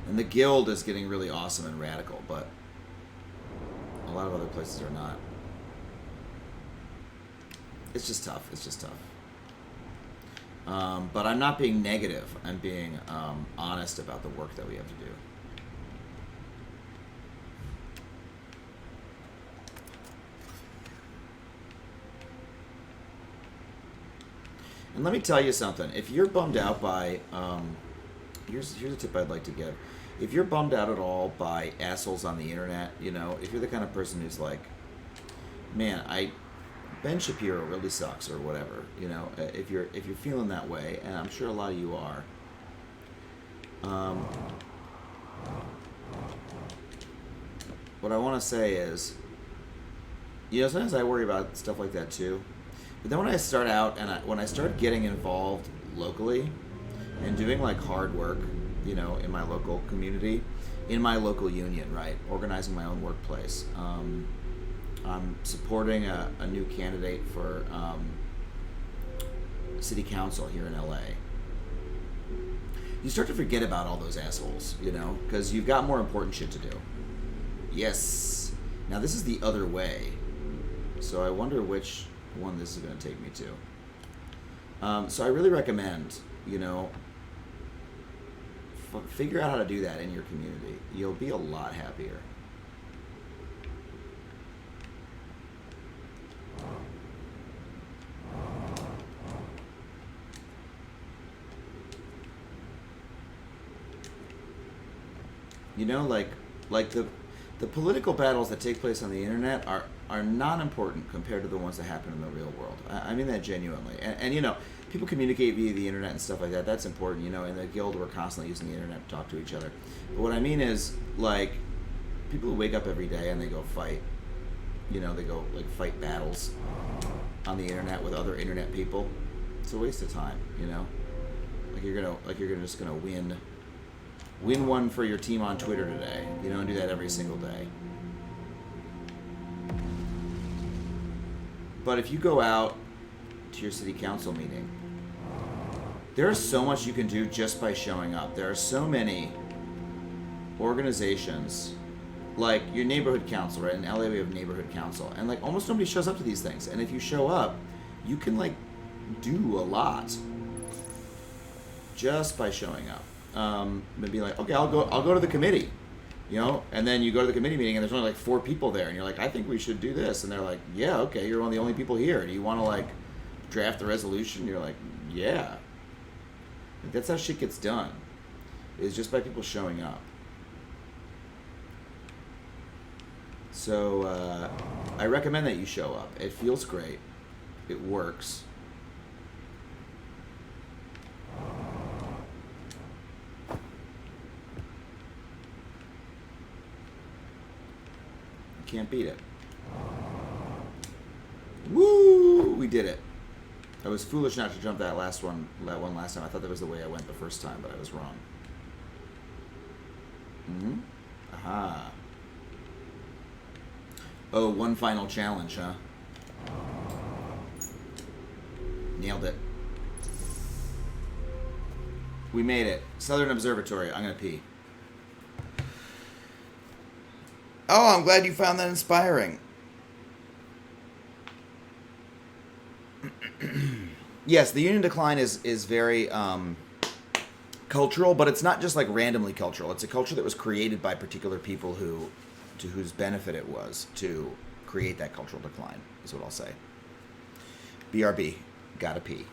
and the guild is getting really awesome and radical, but a lot of other places are not. It's just tough. It's just tough. But I'm not being negative. I'm being honest about the work that we have to do. And let me tell you something. If you're bummed out by, here's a tip I'd like to give. If you're bummed out at all by assholes on the internet, you know, if you're the kind of person who's like, man, Ben Shapiro really sucks or whatever, you know, if you're feeling that way, and I'm sure a lot of you are, um, what I want to say is, you know, sometimes I worry about stuff like that too. But then when I start out and when I start getting involved locally and doing like hard work, you know, in my local community, in my local union, right, organizing my own workplace, I'm supporting a new candidate for city council here in LA. You start to forget about all those assholes, you know, because you've got more important shit to do. Yes. Now this is the other way. So I wonder which one this is going to take me to. So I really recommend, you know, figure out how to do that in your community. You'll be a lot happier. You know, like the political battles that take place on the internet are not important compared to the ones that happen in the real world. I mean that genuinely. And you know, people communicate via the internet and stuff like that. That's important. You know, in the guild we're constantly using the internet to talk to each other. But what I mean is, like, people who wake up every day and they go fight. You know, they go like fight battles on the internet with other internet people. It's a waste of time. You know, like you're just gonna win one for your team on Twitter today. You know, and do that every single day. But if you go out to your city council meeting, there's so much you can do just by showing up. There are so many organizations, like your neighborhood council, right? In LA we have neighborhood council, and like almost nobody shows up to these things. And if you show up, you can like do a lot just by showing up. And be like, okay, I'll go to the committee, you know, and then you go to the committee meeting and there's only like 4 people there, and you're like, I think we should do this, and they're like, yeah, okay, you're one of the only people here. Do you want to like draft the resolution? You're like, yeah. Like, that's how shit gets done. Is just by people showing up. So I recommend that you show up. It feels great. It works. Can't beat it. Woo! We did it. I was foolish not to jump that one last time. I thought that was the way I went the first time, but I was wrong. Mm-hmm. Aha. Oh, one final challenge, huh? Nailed it. We made it. Southern Observatory. I'm gonna pee. Oh, I'm glad you found that inspiring. Yes, the union decline is very cultural, but it's not just like randomly cultural. It's a culture that was created by particular people to whose benefit it was to create that cultural decline, is what I'll say. BRB, gotta pee.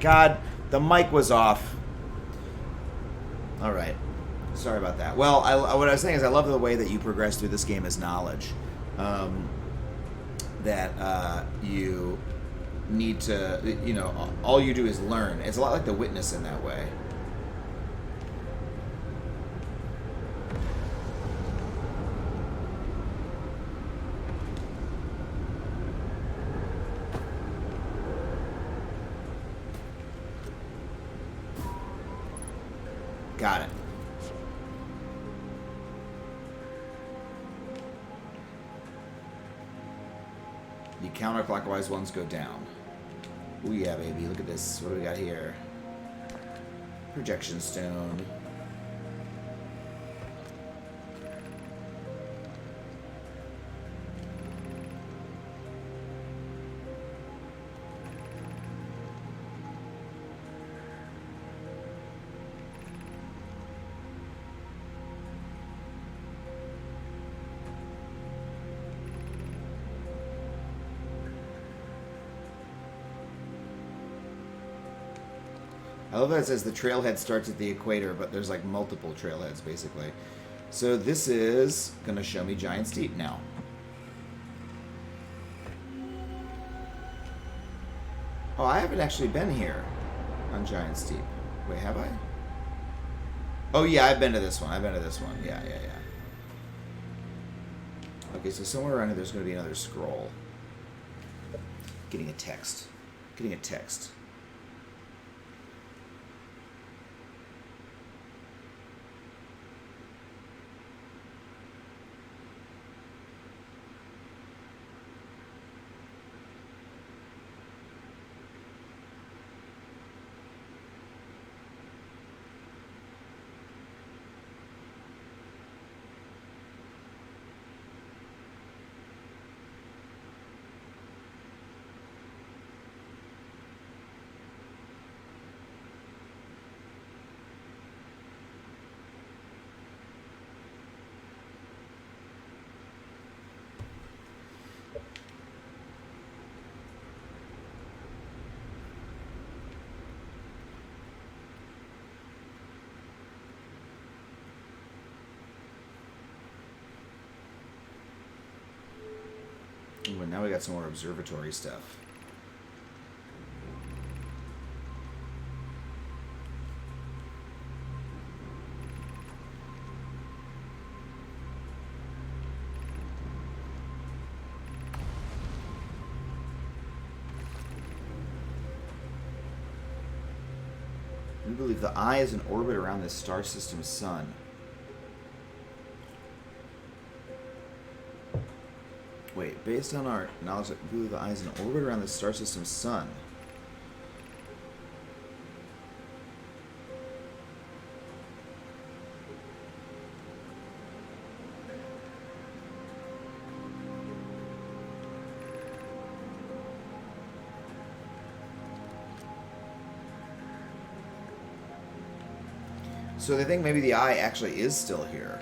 God, the mic was off. All right. Sorry about that. Well, what I was saying is I love the way that you progress through this game as knowledge. That you need to, you know, all you do is learn. It's a lot like The Witness in that way. Got it. The counterclockwise ones go down. Oh yeah, baby. Look at this. What do we got here? Projection stone. I love that it says the trailhead starts at the equator, but there's like multiple trailheads, basically. So this is going to show me Giant Steep now. Oh, I haven't actually been here on Giant Steep. Wait, have I? Oh, yeah, I've been to this one. Yeah. Okay, so somewhere around here there's going to be another scroll. Getting a text. Ooh, and now we got some more observatory stuff. We believe the eye is in orbit around this star system's sun. Wait, based on our knowledge that we believe the eye is in orbit around the star system's sun. So they think maybe the eye actually is still here.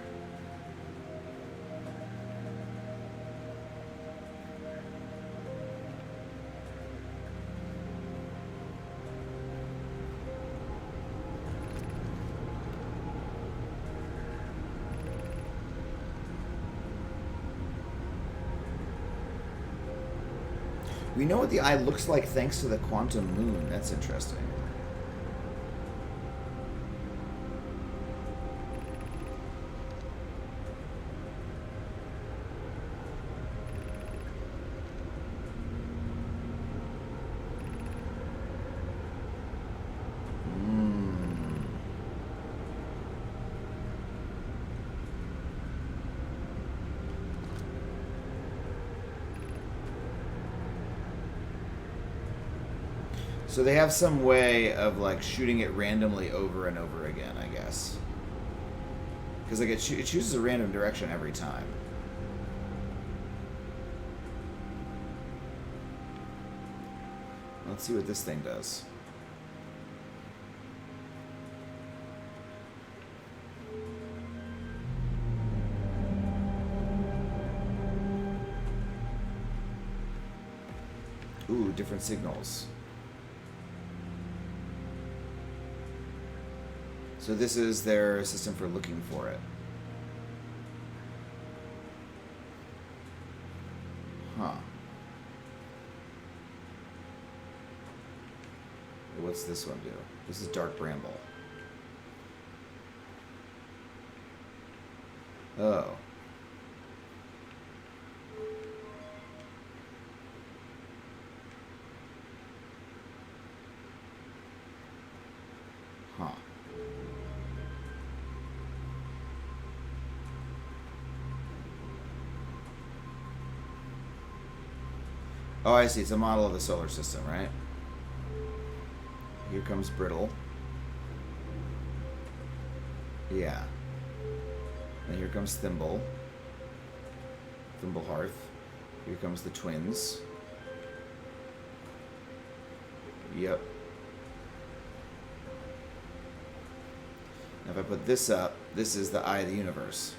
We know what the eye looks like thanks to the quantum moon. That's interesting. So they have some way of like shooting it randomly over and over again, I guess. Because like it chooses a random direction every time. Let's see what this thing does. Ooh, different signals. So this is their system for looking for it. Huh. What's this one do? This is Dark Bramble. Oh. Huh. Oh, I see. It's a model of the solar system, right? Here comes Brittle. Yeah. And here comes Thimble. Thimblehearth. Here comes the twins. Yep. Now if I put this up, this is the eye of the universe.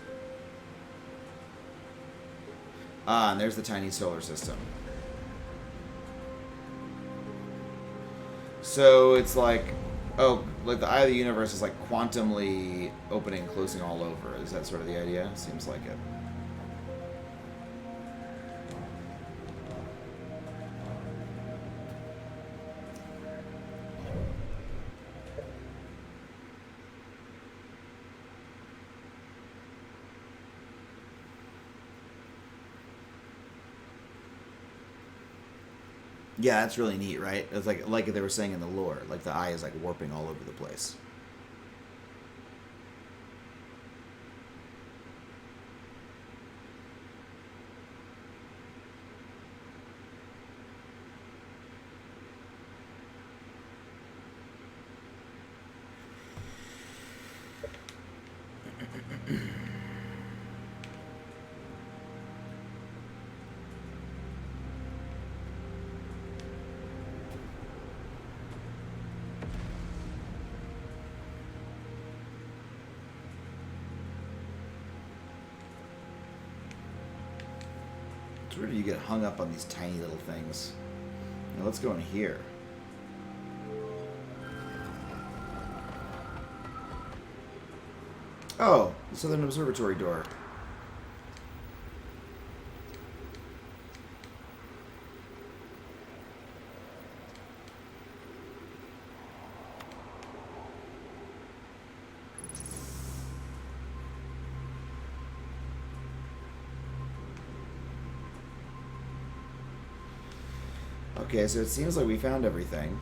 Ah, and there's the tiny solar system. So it's like, oh, like the eye of the universe is like quantumly opening and closing all over. Is that sort of the idea? Seems like it. Yeah, that's really neat, right? It's like they were saying in the lore, like the eye is like warping all over the place. It's weird you get hung up on these tiny little things. Now let's go in here. Oh, the Southern Observatory door. Okay, so it seems like we found everything.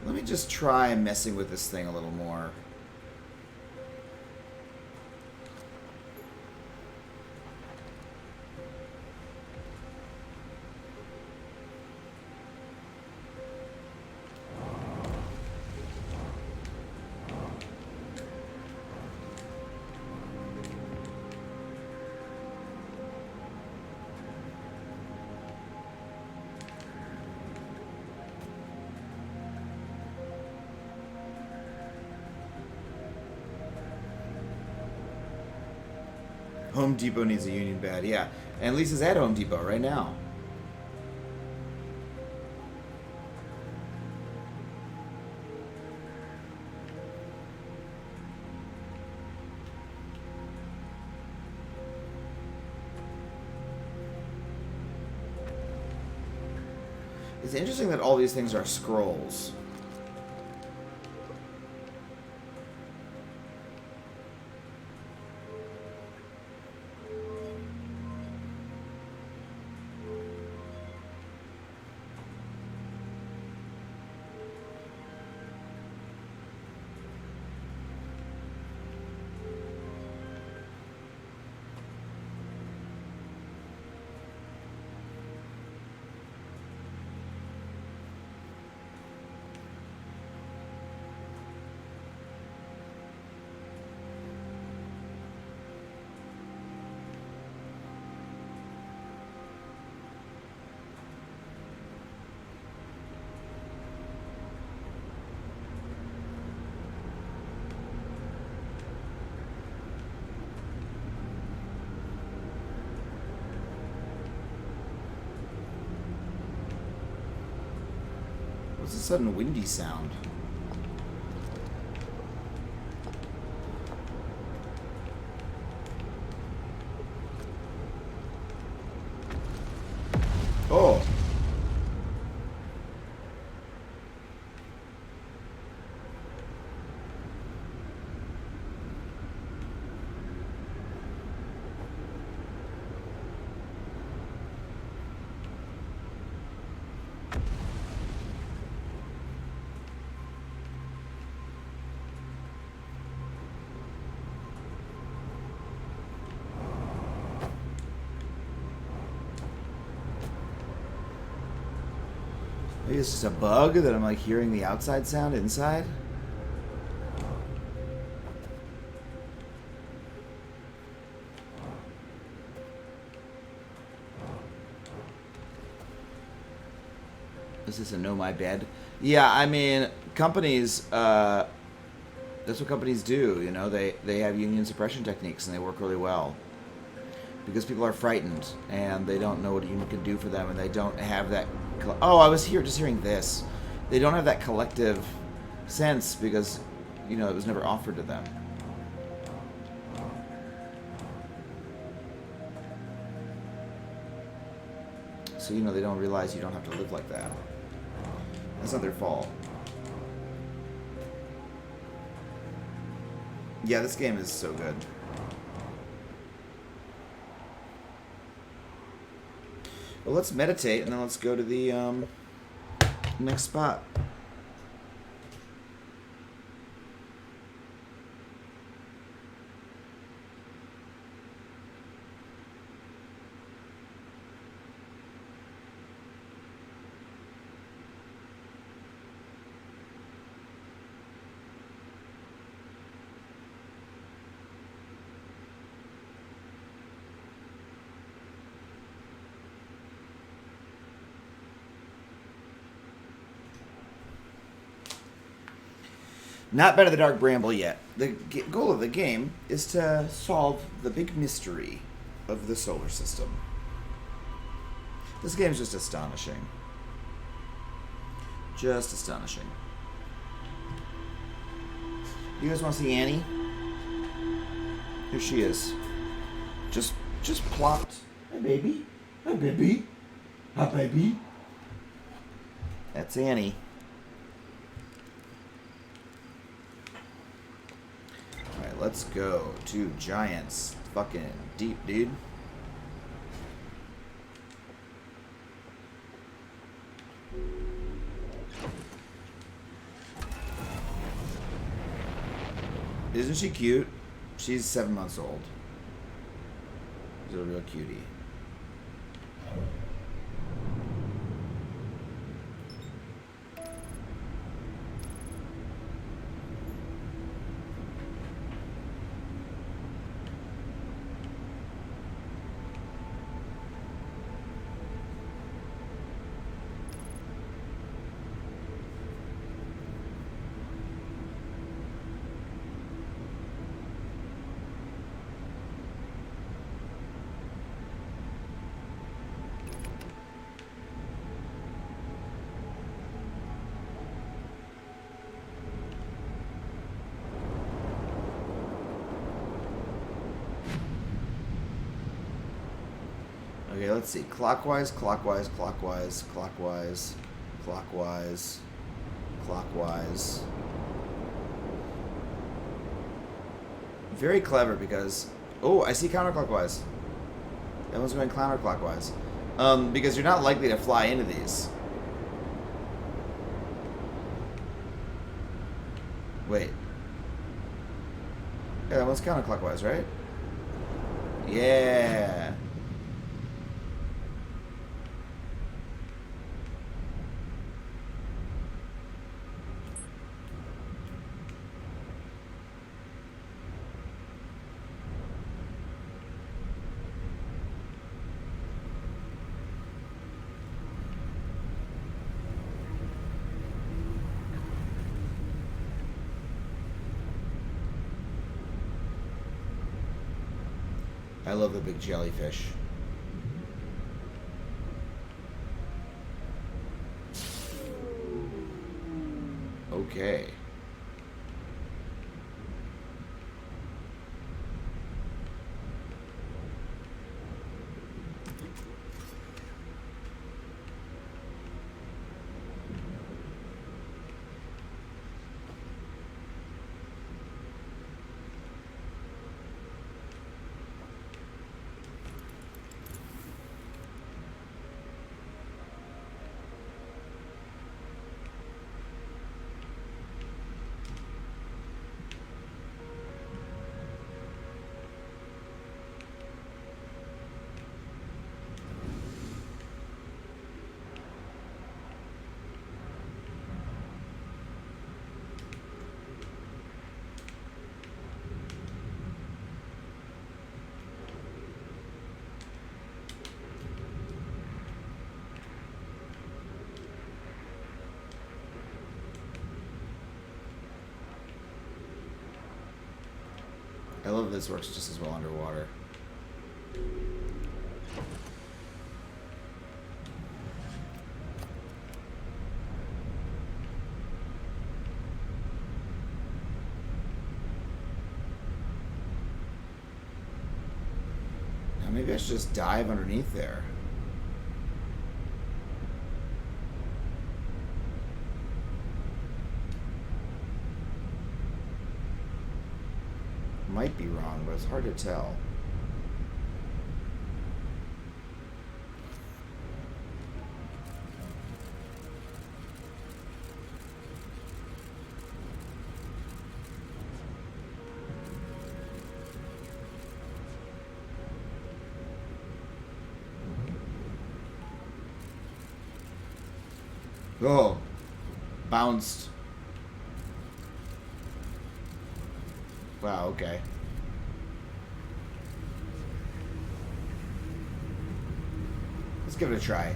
Let me just try messing with this thing a little more. Home Depot needs a union badge, yeah. And Lisa's at Home Depot right now. It's interesting that all these things are scrolls. What's a sudden windy sound? Oh! Maybe it's just a bug that I'm like hearing the outside sound inside. Is this a no my bed? Yeah, I mean, companies, that's what companies do, you know, they have union suppression techniques and they work really well. Because people are frightened and they don't know what a union can do for them and they don't have that... Oh, I was here just hearing this. They don't have that collective sense because, you know, it was never offered to them. So, you know, they don't realize you don't have to live like that. That's not their fault. Yeah, this game is so good. Well, let's meditate and then let's go to the next spot. Not Better the Dark Bramble yet. The goal of the game is to solve the big mystery of the solar system. This game is just astonishing. Just astonishing. You guys want to see Annie? Here she is. Just plopped. Hi, baby. Hi, baby. Hi, baby. That's Annie. Alright, let's go to Giants. Fucking deep, dude. Isn't she cute? She's 7 months old. She's a real cutie. Okay, let's see. Clockwise, clockwise, clockwise, clockwise, clockwise, clockwise. Very clever because... Oh, I see counterclockwise. That one's going counterclockwise. Because you're not likely to fly into these. Wait. Yeah, that one's counterclockwise, right? Yeah. I love the big jellyfish. Okay. I love this works just as well underwater. Now maybe I should just dive underneath there. Might be wrong, but it's hard to tell. Oh, bounced. Wow, okay. Let's give it a try.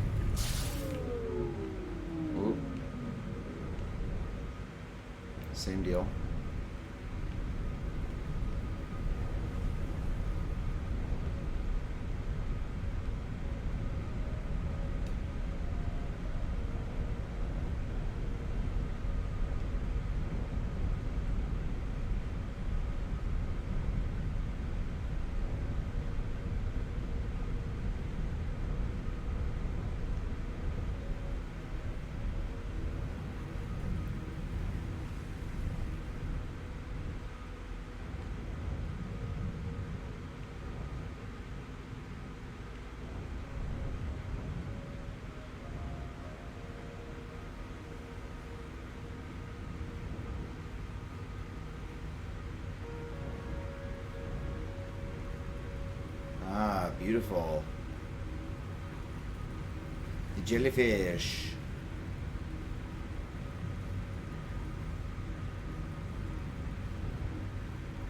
Ooh. Same deal. Ah, beautiful. The jellyfish.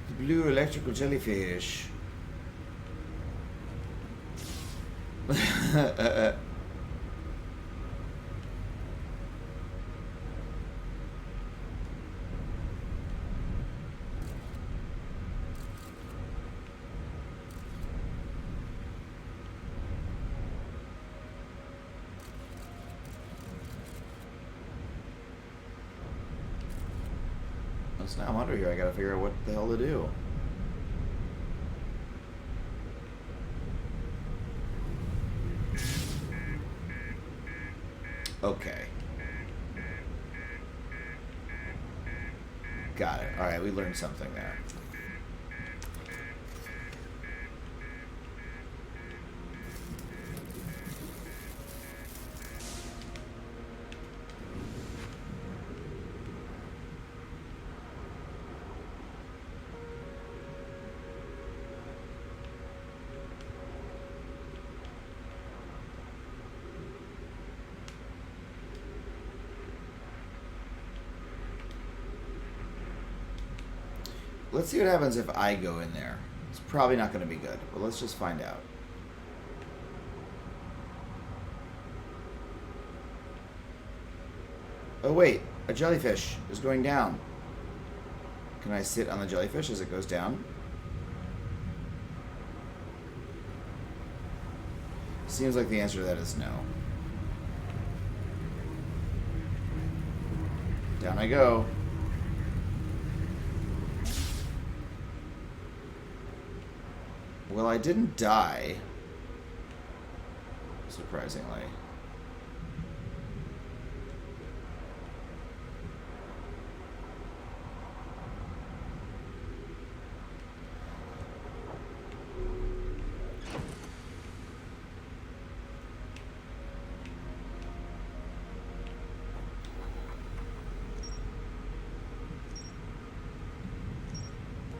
The blue electrical jellyfish. So now I'm under here. I gotta figure out what the hell to do. Okay. Got it. Alright, we learned something there. Let's see what happens if I go in there. It's probably not going to be good, but let's just find out. Oh wait, a jellyfish is going down. Can I sit on the jellyfish as it goes down? Seems like the answer to that is no. Down I go. Well, I didn't die. Surprisingly.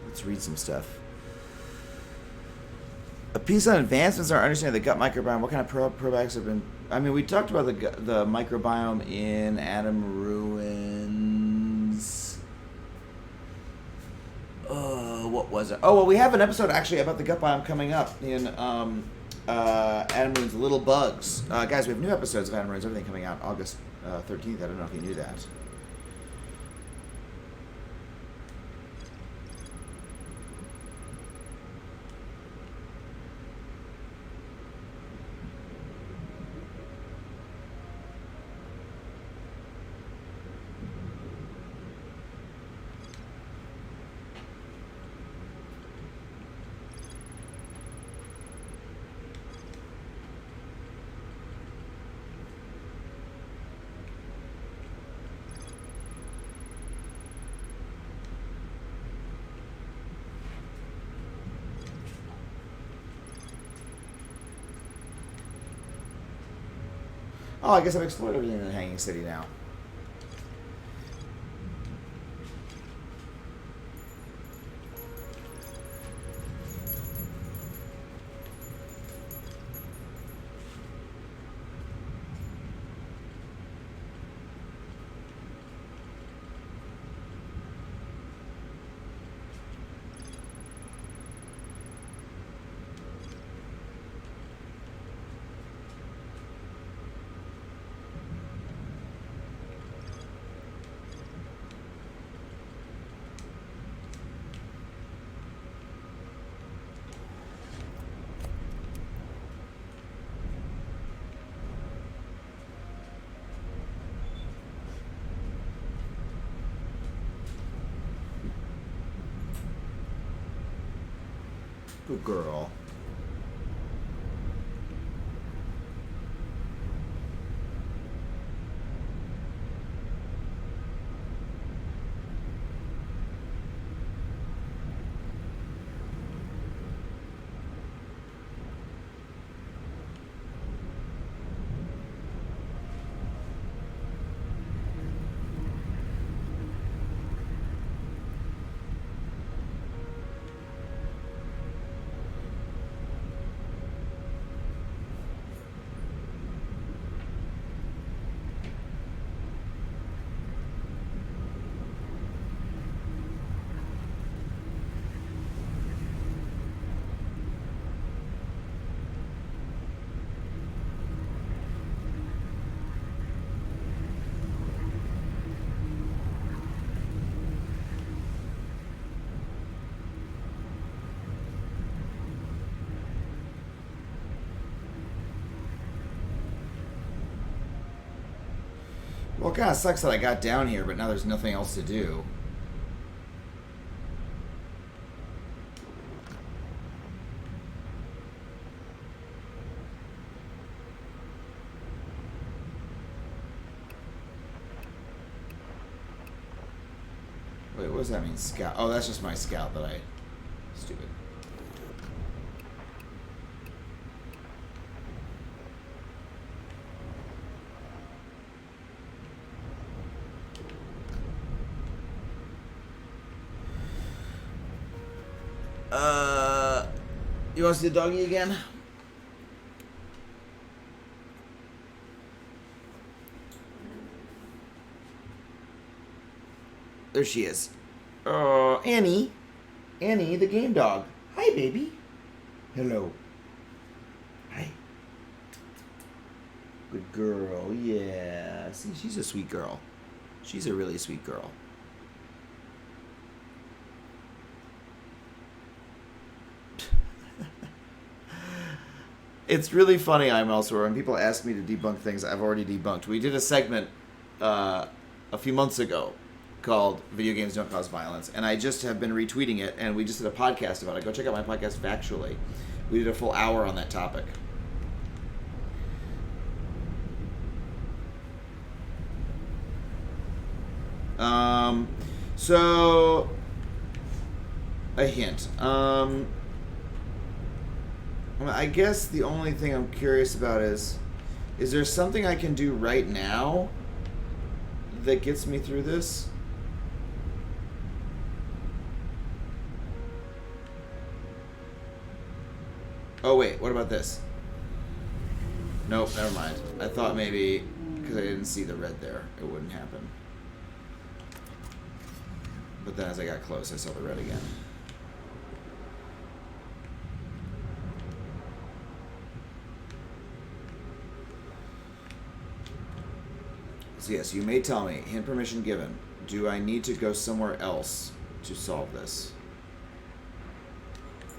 Let's read some stuff. A piece on advancements in our understanding of the gut microbiome. What kind of probiotics have been... I mean, we talked about the microbiome in Adam Ruins. What was it? Oh, well, we have an episode actually about the gut biome coming up in Adam Ruins Little Bugs. Guys, we have new episodes of Adam Ruins, everything coming out August 13th. I don't know if you knew that. Oh, I guess I've explored everything in the Hanging City now. Good girl. Well, it kind of sucks that I got down here, but now there's nothing else to do. Wait, what does that mean? Scout? Oh, that's just my scout that I... Stupid. You want to see the doggy again? There she is. Annie. Annie, the game dog. Hi, baby. Hello. Hi. Good girl, yeah. See, she's a sweet girl. She's a really sweet girl. It's really funny, I'm elsewhere, when people ask me to debunk things I've already debunked. We did a segment a few months ago called Video Games Don't Cause Violence, and I just have been retweeting it, and we just did a podcast about it. Go check out my podcast, Factually. We did a full hour on that topic. So, a hint. I guess the only thing I'm curious about is there something I can do right now that gets me through this? Oh wait, what about this? Nope, never mind. I thought maybe, because I didn't see the red there, it wouldn't happen. But then as I got close, I saw the red again. So yes, you may tell me, hint permission given. Do I need to go somewhere else to solve this?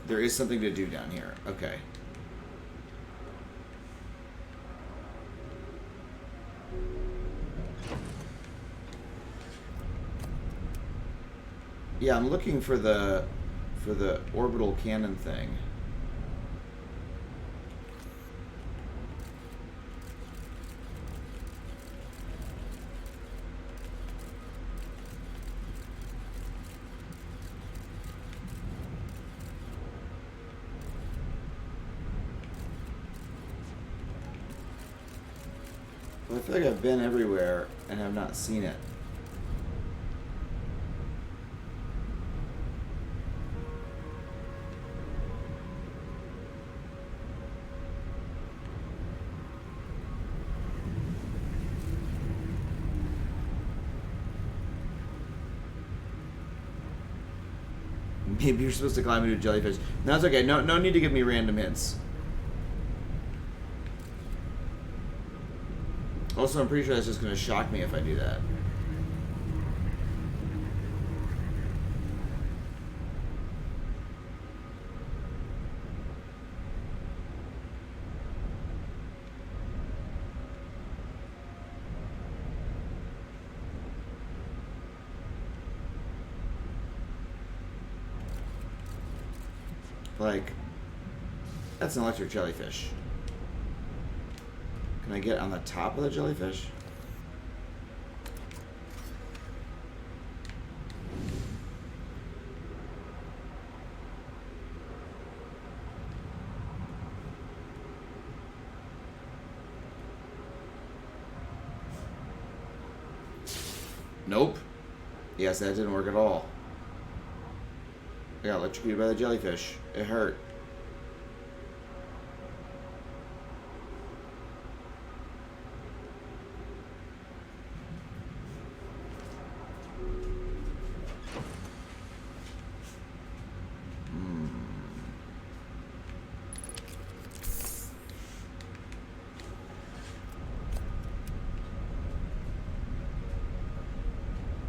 There is something to do down here. Okay. Yeah, I'm looking for the orbital cannon thing. Well, I feel like I've been everywhere and have not seen it. Maybe you're supposed to climb into a jellyfish. No, it's okay. No need to give me random hints. Also, I'm pretty sure that's just going to shock me if I do that. Like, that's an electric jellyfish. Can I get on the top of the jellyfish? Nope. Yes, that didn't work at all. I got electrocuted by the jellyfish. It hurt.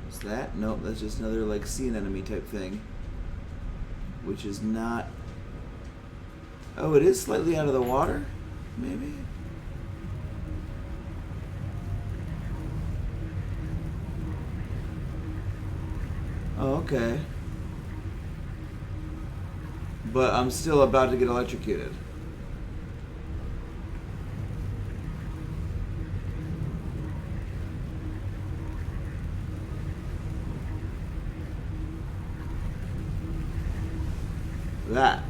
Is that? Nope, that's just another like sea anemone type thing. Which is not... Oh, it is slightly out of the water? Maybe? Oh, okay. But I'm still about to get electrocuted. That.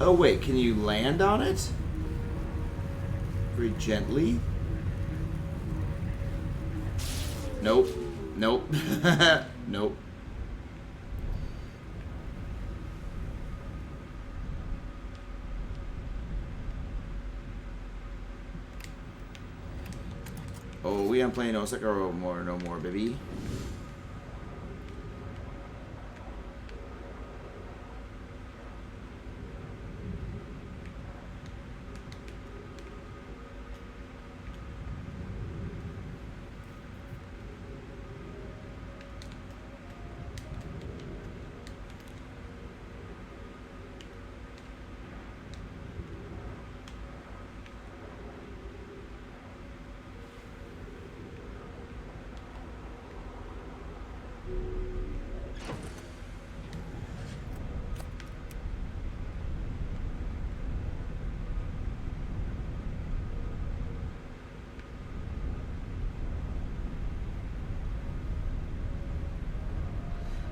Oh wait, can you land on it? Very gently? Nope. Nope. Nope. Oh, we ain't playing Osaka no more, baby.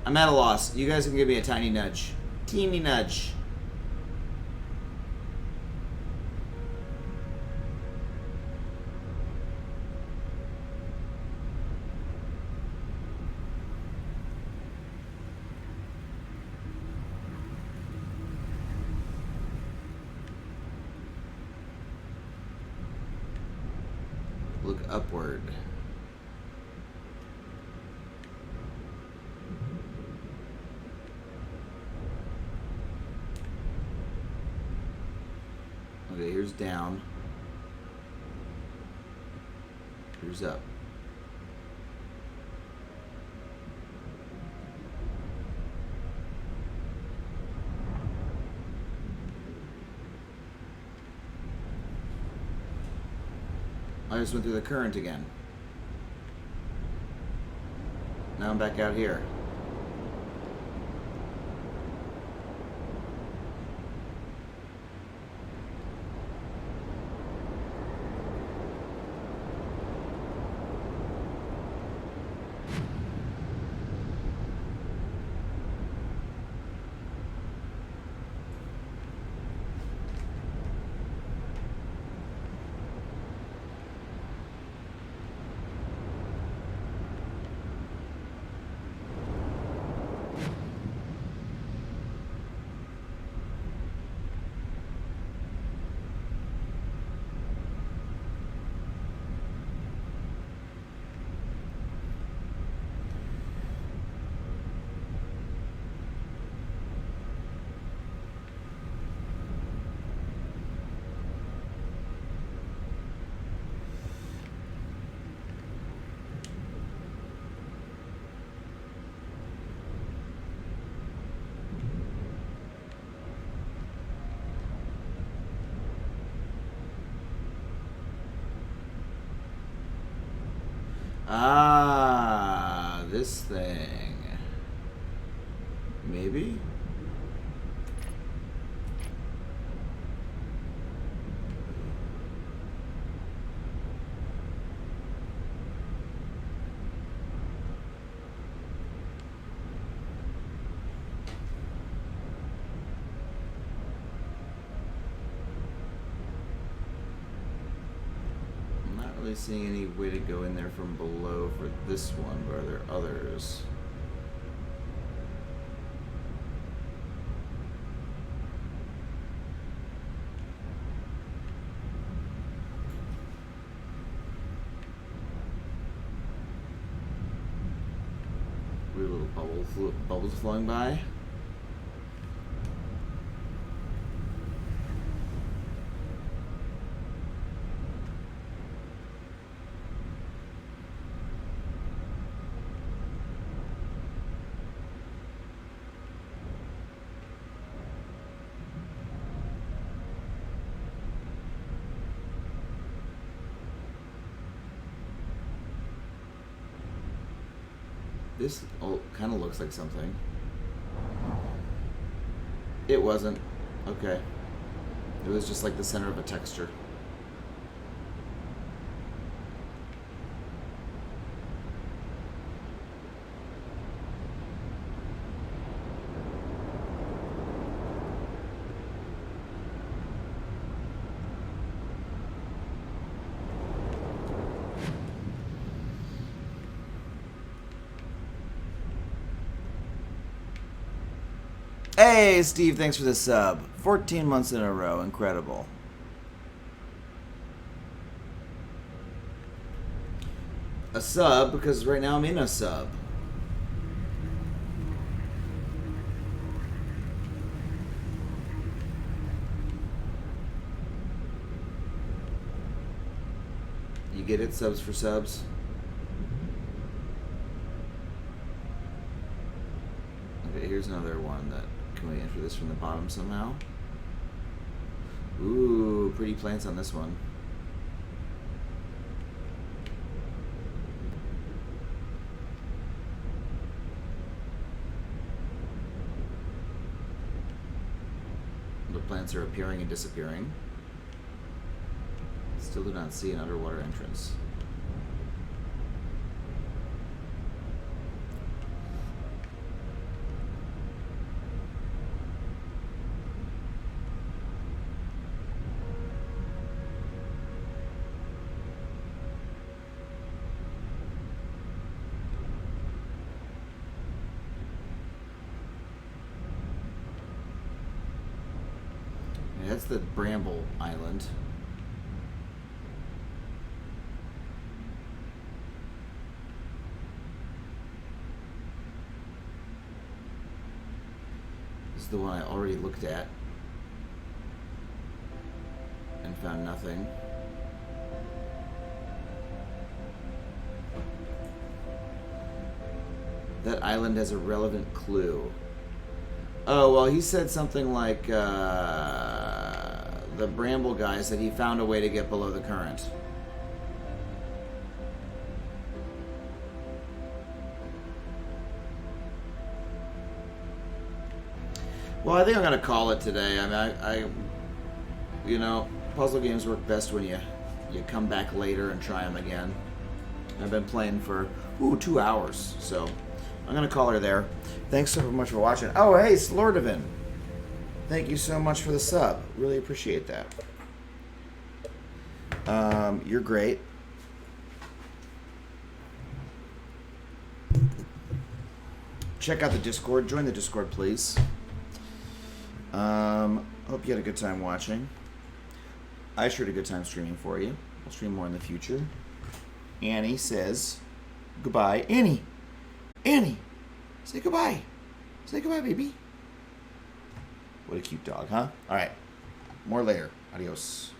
I'm at a loss. You guys can give me a tiny nudge. Teeny nudge. Look upward. Okay, here's down. Here's up. I just went through the current again. Now I'm back out here. Ah, this thing. Maybe? Really seeing any way to go in there from below for this one, but are there others? Weird little bubbles flowing by. This kind of looks like something. It wasn't. Okay. It was just like the center of a texture. Hey, Steve, thanks for the sub. 14 months in a row. Incredible. A sub, because right now I'm in a sub. You get it? Subs for subs? Okay, here's another one that... Can we enter this from the bottom somehow? Ooh, pretty plants on this one. The plants are appearing and disappearing. Still do not see an underwater entrance. That's the Bramble Island. This is the one I already looked at and found nothing. That island has a relevant clue. Oh, well, he said something like, the Bramble guy said he found a way to get below the current. Well, I think I'm going to call it today. I mean, I you know, puzzle games work best when you come back later and try them again. I've been playing for, 2 hours, so I'm going to call her there. Thanks so much for watching. Oh, hey, Slordovan. Thank you so much for the sub. Really appreciate that. You're great. Check out the Discord. Join the Discord, please. Hope you had a good time watching. I sure had a good time streaming for you. I'll stream more in the future. Annie says goodbye. Annie! Say goodbye. Say goodbye, baby. What a cute dog, huh? All right. More later. Adios.